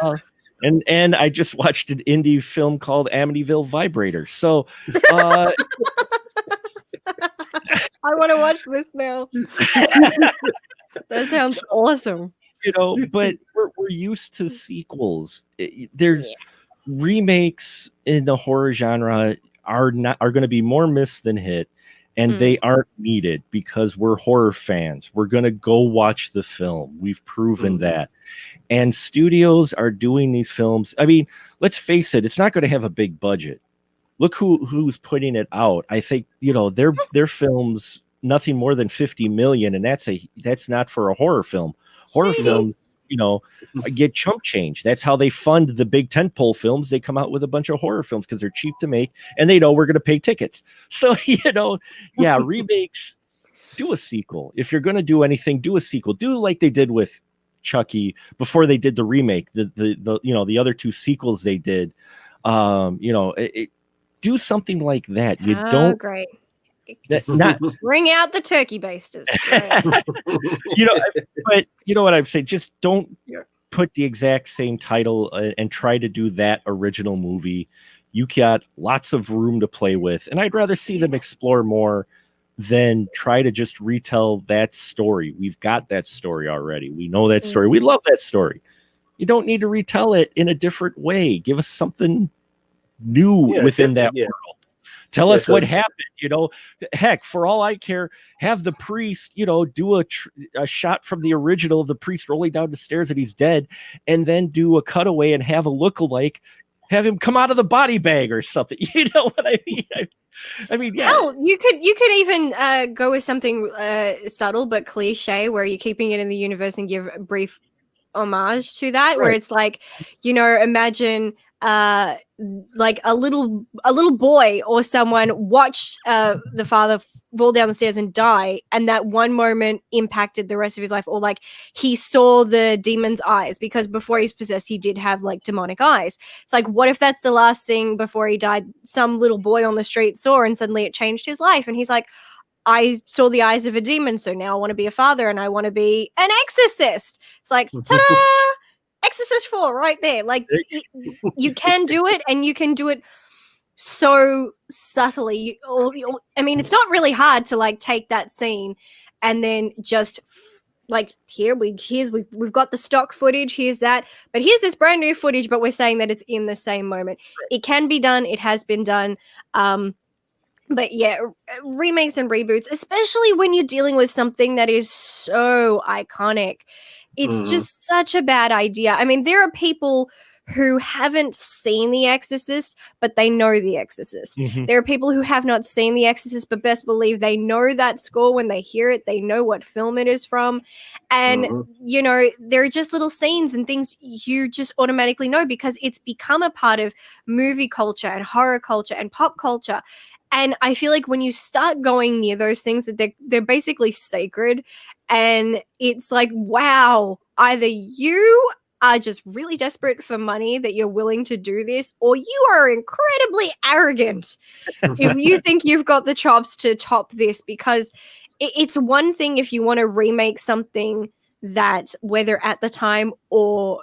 like- and I just watched an indie film called Amityville Vibrator. So, I want to watch this now. That sounds awesome. you know, but we're used to sequels. There's remakes in the horror genre are going to be more miss than hit, and they aren't needed because we're horror fans. We're going to go watch the film. We've proven that. And studios are doing these films. I mean, let's face it, it's not going to have a big budget. Look who's putting it out. I think, you know, their films nothing more than 50 million, and that's not for a horror film. Horror films, you know, get chump change. That's how they fund the big tentpole films. They come out with a bunch of horror films because they're cheap to make, and they know we're going to pay tickets. So, you know, yeah, remakes. Do a sequel. If you're going to do anything, do a sequel. Do like they did with Chucky before they did the remake. The you know, the other two sequels they did. You know, do something like that. You don't. Great. That's not Bring out the turkey basters. you know, but you know what I'm saying? Just don't put the exact same title and try to do that original movie. You got lots of room to play with, and I'd rather see them explore more than try to just retell that story. We've got that story already. We know that story. We love that story. You don't need to retell it in a different way. Give us something new within that world. Tell us what happened, you know. Heck, for all I care, have the priest, you know, do a shot from the original of the priest rolling down the stairs and he's dead, and then do a cutaway and have a lookalike, have him come out of the body bag or something. You know what I mean? I mean, yeah. Hell, you could even go with something subtle but cliche, where you're keeping it in the universe and give a brief homage to that, where it's like, you know, imagine like a little boy or someone watched the father fall down the stairs and die, and that one moment impacted the rest of his life, or like he saw the demon's eyes, because before he's possessed he did have like demonic eyes. It's like, what if that's the last thing before he died some little boy on the street saw, and suddenly it changed his life, and he's like, I saw the eyes of a demon, so now I want to be a father and I want to be an exorcist. It's like, ta-da! Exorcist 4 right there. Like, you can do it, and you can do it so subtly. I mean, it's not really hard to like take that scene and then just like, we've got the stock footage, here's that, but here's this brand new footage, but we're saying that it's in the same moment. It can be done. It has been done. But yeah, remakes and reboots, especially when you're dealing with something that is so iconic, it's just such a bad idea. I mean, there are people who haven't seen The Exorcist, but they know The Exorcist. There are people who have not seen The Exorcist, but best believe they know that score when they hear it. They know what film it is from. And, you know, there are just little scenes and things you just automatically know because it's become a part of movie culture and horror culture and pop culture. And I feel like when you start going near those things, that they're basically sacred. And it's like, wow, either you are just really desperate for money that you're willing to do this, or you are incredibly arrogant if you think you've got the chops to top this. Because it's one thing if you want to remake something that, whether at the time or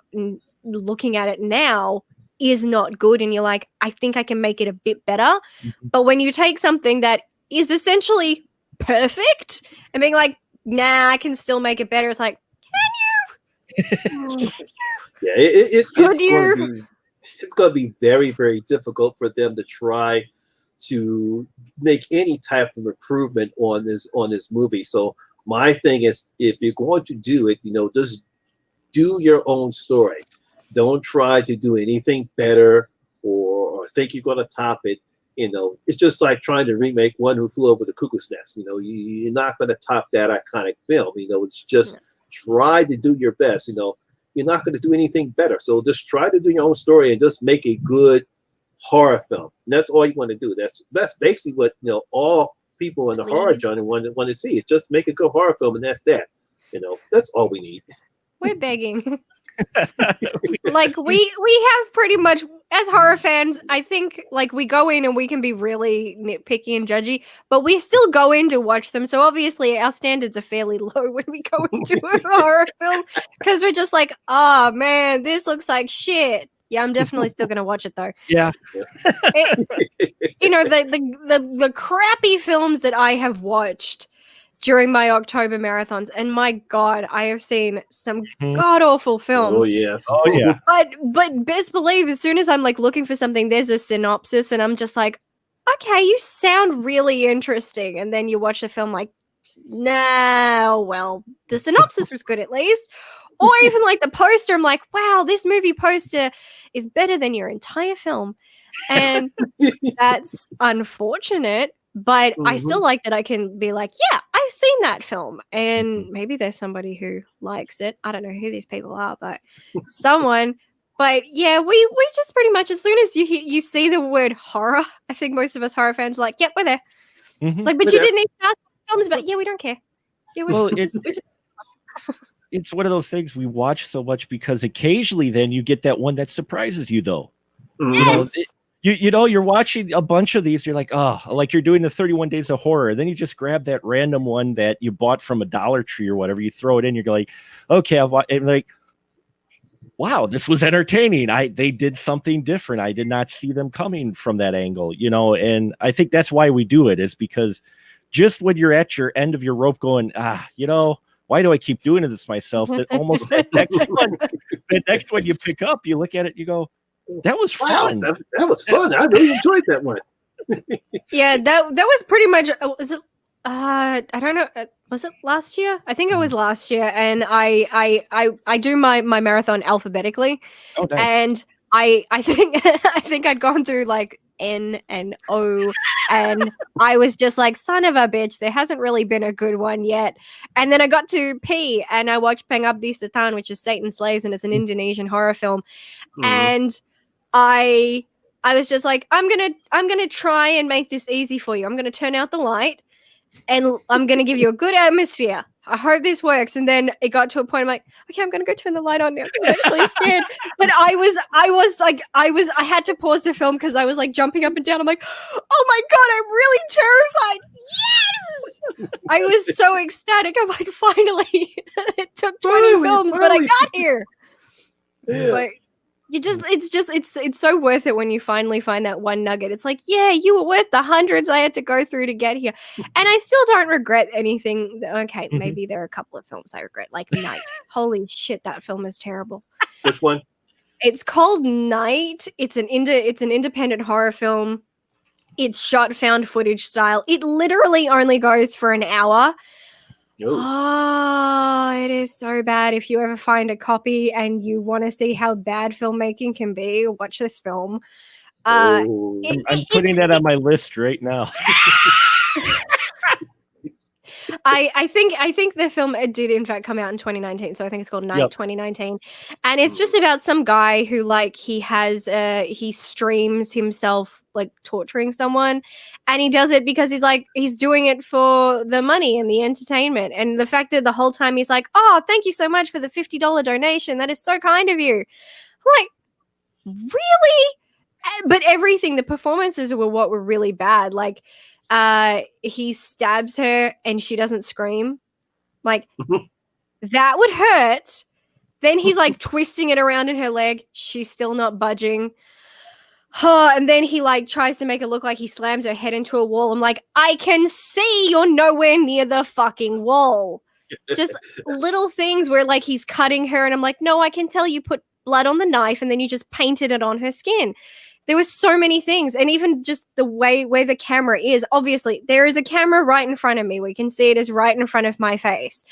looking at it now, is not good, and you're like, I think I can make it a bit better. But when you take something that is essentially perfect and being like, nah, I can still make it better, it's like, can you? Yeah, it's going to be very, very difficult for them to try to make any type of improvement on this movie. So my thing is, if you're going to do it, you know, just do your own story. Don't try to do anything better or think you're going to top it. You know, it's just like trying to remake One Who Flew Over the Cuckoo's Nest. You know, you're not going to top that iconic film. You know, it's just try to do your best. You know, you're not going to do anything better. So just try to do your own story and just make a good horror film. And that's all you want to do. That's basically what, you know, all people in the horror Please. genre want to see. It's just make a good horror film, and that's that. That's all we need. We're begging. Like we have pretty much, as horror fans, I think, like, we go in and we can be really nitpicky and judgy, but we still go in to watch them. So obviously our standards are fairly low when we go into a horror film, because we're just like, oh man, this looks like shit. Yeah, I'm definitely still gonna watch it though. Yeah. The crappy films that I have watched during my October marathons, and my God, I have seen some god awful films. Oh yeah. Oh yeah. But best believe, as soon as I'm like looking for something, there's a synopsis, and I'm just like, okay, you sound really interesting, and then you watch the film like, nah, well, the synopsis was good at least. Or even like the poster, I'm like, wow, this movie poster is better than your entire film. And that's unfortunate, but I still like that I can be like, yeah, I've seen that film. And maybe there's somebody who likes it. I don't know who these people are, but someone. But yeah, we just pretty much, as soon as you see the word horror, I think most of us horror fans are like, yep, we're there. It's like, but you didn't even ask films, but yeah, we don't care. Yeah, Well, it's one of those things we watch so much because occasionally then you get that one that surprises you, though. Yes. You're watching a bunch of these, you're like, oh, like you're doing the 31 Days of Horror. Then you just grab that random one that you bought from a Dollar Tree or whatever, you throw it in, you're like, okay, I'm like, wow, this was entertaining. They did something different. I did not see them coming from that angle, and I think that's why we do it, is because just when you're at your end of your rope going, why do I keep doing this myself? That almost that next one you pick up, you look at it, you go, that was fun. Wow, that was fun. I really enjoyed that one. Yeah, that was pretty much. Was it? I don't know. Was it last year? I think it was last year. And I do my marathon alphabetically. Oh, nice. And I think I'd gone through like N and O, and I was just like, son of a bitch, there hasn't really been a good one yet. And then I got to P, and I watched Pengabdi Setan, which is Satan's Slaves, and it's an Indonesian horror film. And I was just like, I'm gonna try and make this easy for you. I'm gonna turn out the light, and I'm gonna give you a good atmosphere. I hope this works. And then it got to a point, I'm like, okay, I'm gonna go turn the light on now because I'm actually scared. But I had to pause the film because I was like jumping up and down. I'm like, oh my God, I'm really terrified. Yes! I was so ecstatic. I'm like, finally. It took 20 films, but I got here. Yeah. But it's so worth it when you finally find that one nugget. It's like, yeah, you were worth the hundreds I had to go through to get here. And I still don't regret anything. Okay, maybe there are a couple of films I regret, like Night. Holy shit, that film is terrible. Which one? It's called Night. It's an independent horror film. It's shot found footage style. It literally only goes for an hour. Oh, it is so bad. If you ever find a copy and you want to see how bad filmmaking can be, watch this film. I'm putting that on my list right now. I think the film did in fact come out in 2019, so I think it's called Night 2019, and it's just about some guy who like he streams himself like torturing someone, and he does it because he's doing it for the money and the entertainment, and the fact that the whole time he's like, oh, thank you so much for the $50 donation, that is so kind of you. I'm like, really? But the performances were what were really bad. Like he stabs her and she doesn't scream. Like that would hurt. Then he's like twisting it around in her leg. She's still not budging. And then he like tries to make it look like he slams her head into a wall. I'm like, I can see you're nowhere near the fucking wall. Just little things where like he's cutting her and I'm like, no, I can tell you put blood on the knife and then you just painted it on her skin. There was so many things, and even just the way where the camera is. Obviously, there is a camera right in front of me. We can see it is right in front of my face.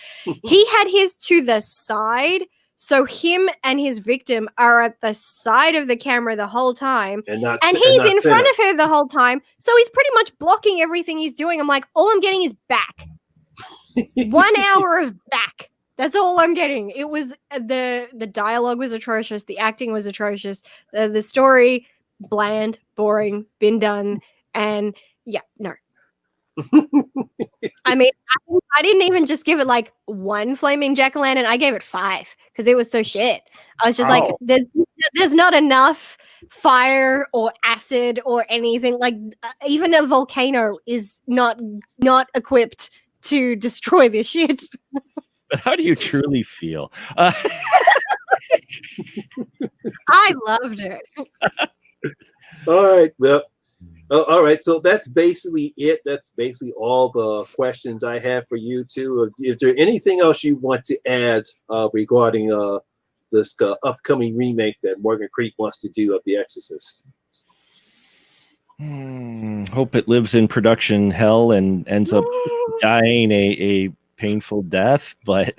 He had his to the side, so him and his victim are at the side of the camera the whole time, and he's in front of her the whole time, so he's pretty much blocking everything he's doing. I'm like, all I'm getting is back. 1 hour of back. That's all I'm getting. It was the dialogue was atrocious. The acting was atrocious. The story, bland, boring, been done, and yeah, no. I mean, I didn't even just give it like one flaming jack-o'-lantern. I gave it 5 because it was so shit. I was just like, Oh. there's not enough fire or acid or anything. Like even a volcano is not equipped to destroy this shit. But how do you truly feel? I loved it. All right. Well, all right. So that's basically it. That's basically all the questions I have for you two. Is there anything else you want to add regarding this upcoming remake that Morgan Creek wants to do of The Exorcist? Hope it lives in production hell and ends up dying a painful death. But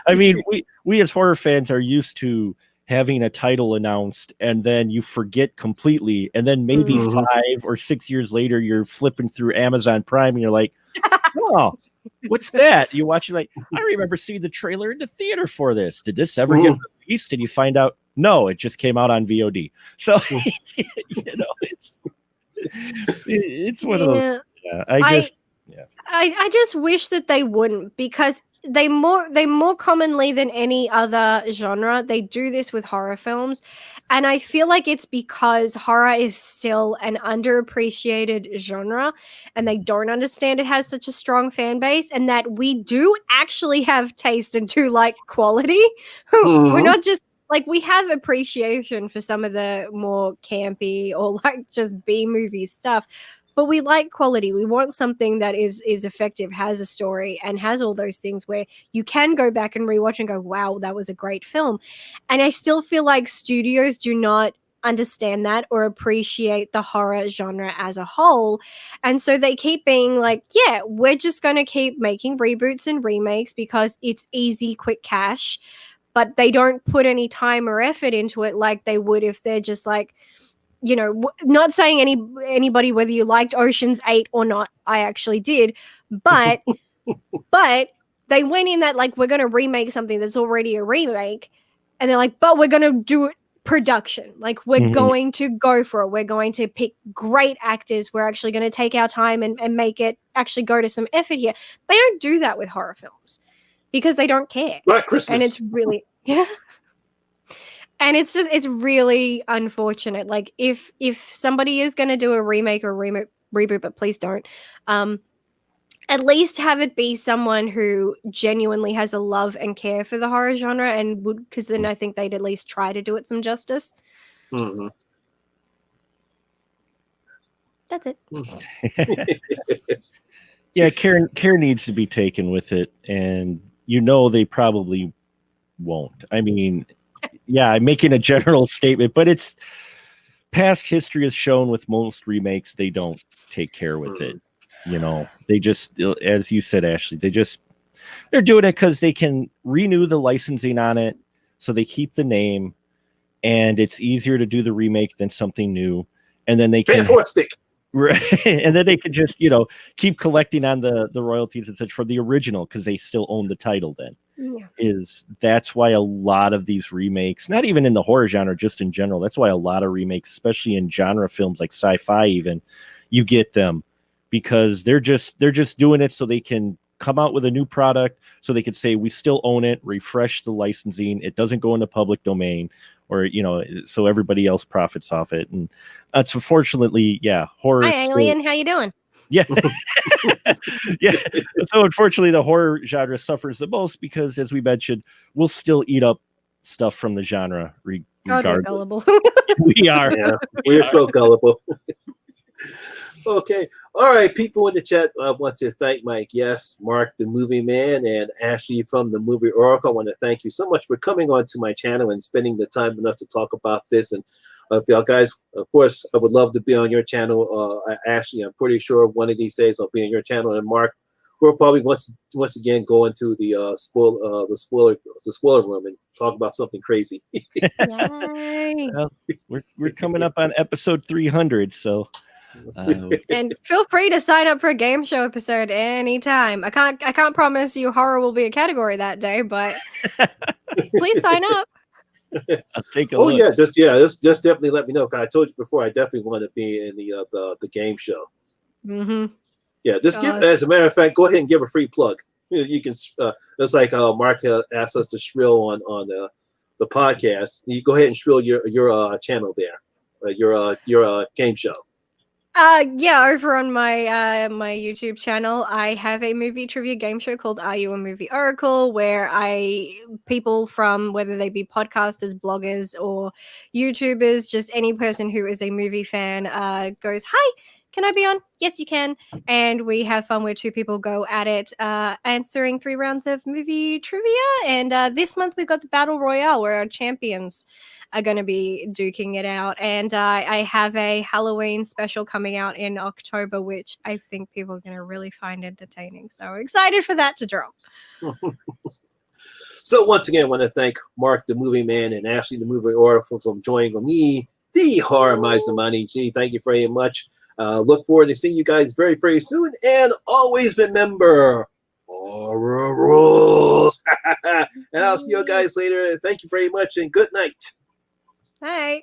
I mean, we as horror fans are used to having a title announced and then you forget completely, and then maybe 5 or 6 years later you're flipping through Amazon Prime and you're like, oh, what's that? You watch it like, I remember seeing the trailer in the theater for this. Did this ever get released? And you find out, no, it just came out on VOD. So you know, it's one of those. Yeah, I just wish that they wouldn't, because they more commonly than any other genre, they do this with horror films, and I feel like it's because horror is still an underappreciated genre and they don't understand it has such a strong fan base, and that we do actually have taste and do like quality. We're not just like, we have appreciation for some of the more campy or like just B-movie stuff, but we like quality. We want something that is effective, has a story, and has all those things where you can go back and rewatch and go, wow, that was a great film. And I still feel like studios do not understand that or appreciate the horror genre as a whole. And so they keep being like, yeah, we're just going to keep making reboots and remakes because it's easy, quick cash. But they don't put any time or effort into it like they would if they're just like, you know, not saying anybody whether you liked Ocean's 8 or not. I actually did, but they went in that like, we're going to remake something that's already a remake, and they're like, but we're going to do it production. Like, we're going to go for it. We're going to pick great actors. We're actually going to take our time and make it actually go to some effort here. They don't do that with horror films because they don't care. Like Christmas. And it's really and it's really unfortunate. Like, if somebody is going to do a remake or reboot, but please don't, at least have it be someone who genuinely has a love and care for the horror genre, and would, because then I think they'd at least try to do it some justice. That's it. Yeah, care needs to be taken with it, and you know they probably won't. I mean, yeah, I'm making a general statement, but it's past history has shown with most remakes they don't take care with it. You know, they just, as you said, Ashleigh, they're doing it because they can renew the licensing on it, so they keep the name, and it's easier to do the remake than something new, and then they can right, and then they can just, you know, keep collecting on the royalties and such for the original because they still own the title. Then that's why a lot of these remakes, not even in the horror genre, just in general, that's why a lot of remakes, especially in genre films like sci-fi, even, you get them because they're just doing it so they can come out with a new product, so they could say we still own it, refresh the licensing, it doesn't go into public domain, or, you know, so everybody else profits off it. And that's unfortunately, horror. Hi, Alien, how you doing? Yeah. Yeah. So unfortunately, the horror genre suffers the most because, as we mentioned, we'll still eat up stuff from the genre regardless. We're gullible. We are. Yeah, we're so gullible. Okay. All right, people in the chat, I want to thank my guests, Mark the Movie Man and Ashleigh from the Movie Oracle. I want to thank you so much for coming on to my channel and spending the time with us to talk about this. And guys, of course, I would love to be on your channel. Ashleigh, I'm pretty sure one of these days I'll be on your channel. And Mark, we'll probably once again go into the spoiler room and talk about something crazy. Yay. Well, we're coming up on episode 300, so. And feel free to sign up for a game show episode anytime. I can't promise you horror will be a category that day, but please sign up. I'll take a look. Just definitely let me know. Cause I told you before, I definitely want to be in the game show. Yeah, just give. God. As a matter of fact, go ahead and give a free plug. You can. It's like Mark asked us to shrill on the podcast. You go ahead and shrill your channel there, your game show. Yeah, over on my YouTube channel, I have a movie trivia game show called Are You a Movie Oracle, where people from, whether they be podcasters, bloggers, or YouTubers, just any person who is a movie fan, goes, "Hi, can I be on?" Yes, you can. And we have fun where two people go at it, answering 3 rounds of movie trivia. And this month we've got the Battle Royale, where our champions are going to be duking it out. And I have a Halloween special coming out in October, which I think people are going to really find entertaining. So excited for that to drop. So once again, I want to thank Mark, the movie man, and Ashleigh, the movie oracle, from joining me, the Horror Miser Money. Gee, thank you very much. Look forward to seeing you guys very, very soon. And always remember, horror rules. And I'll see you guys later. Thank you very much, and good night. Hi.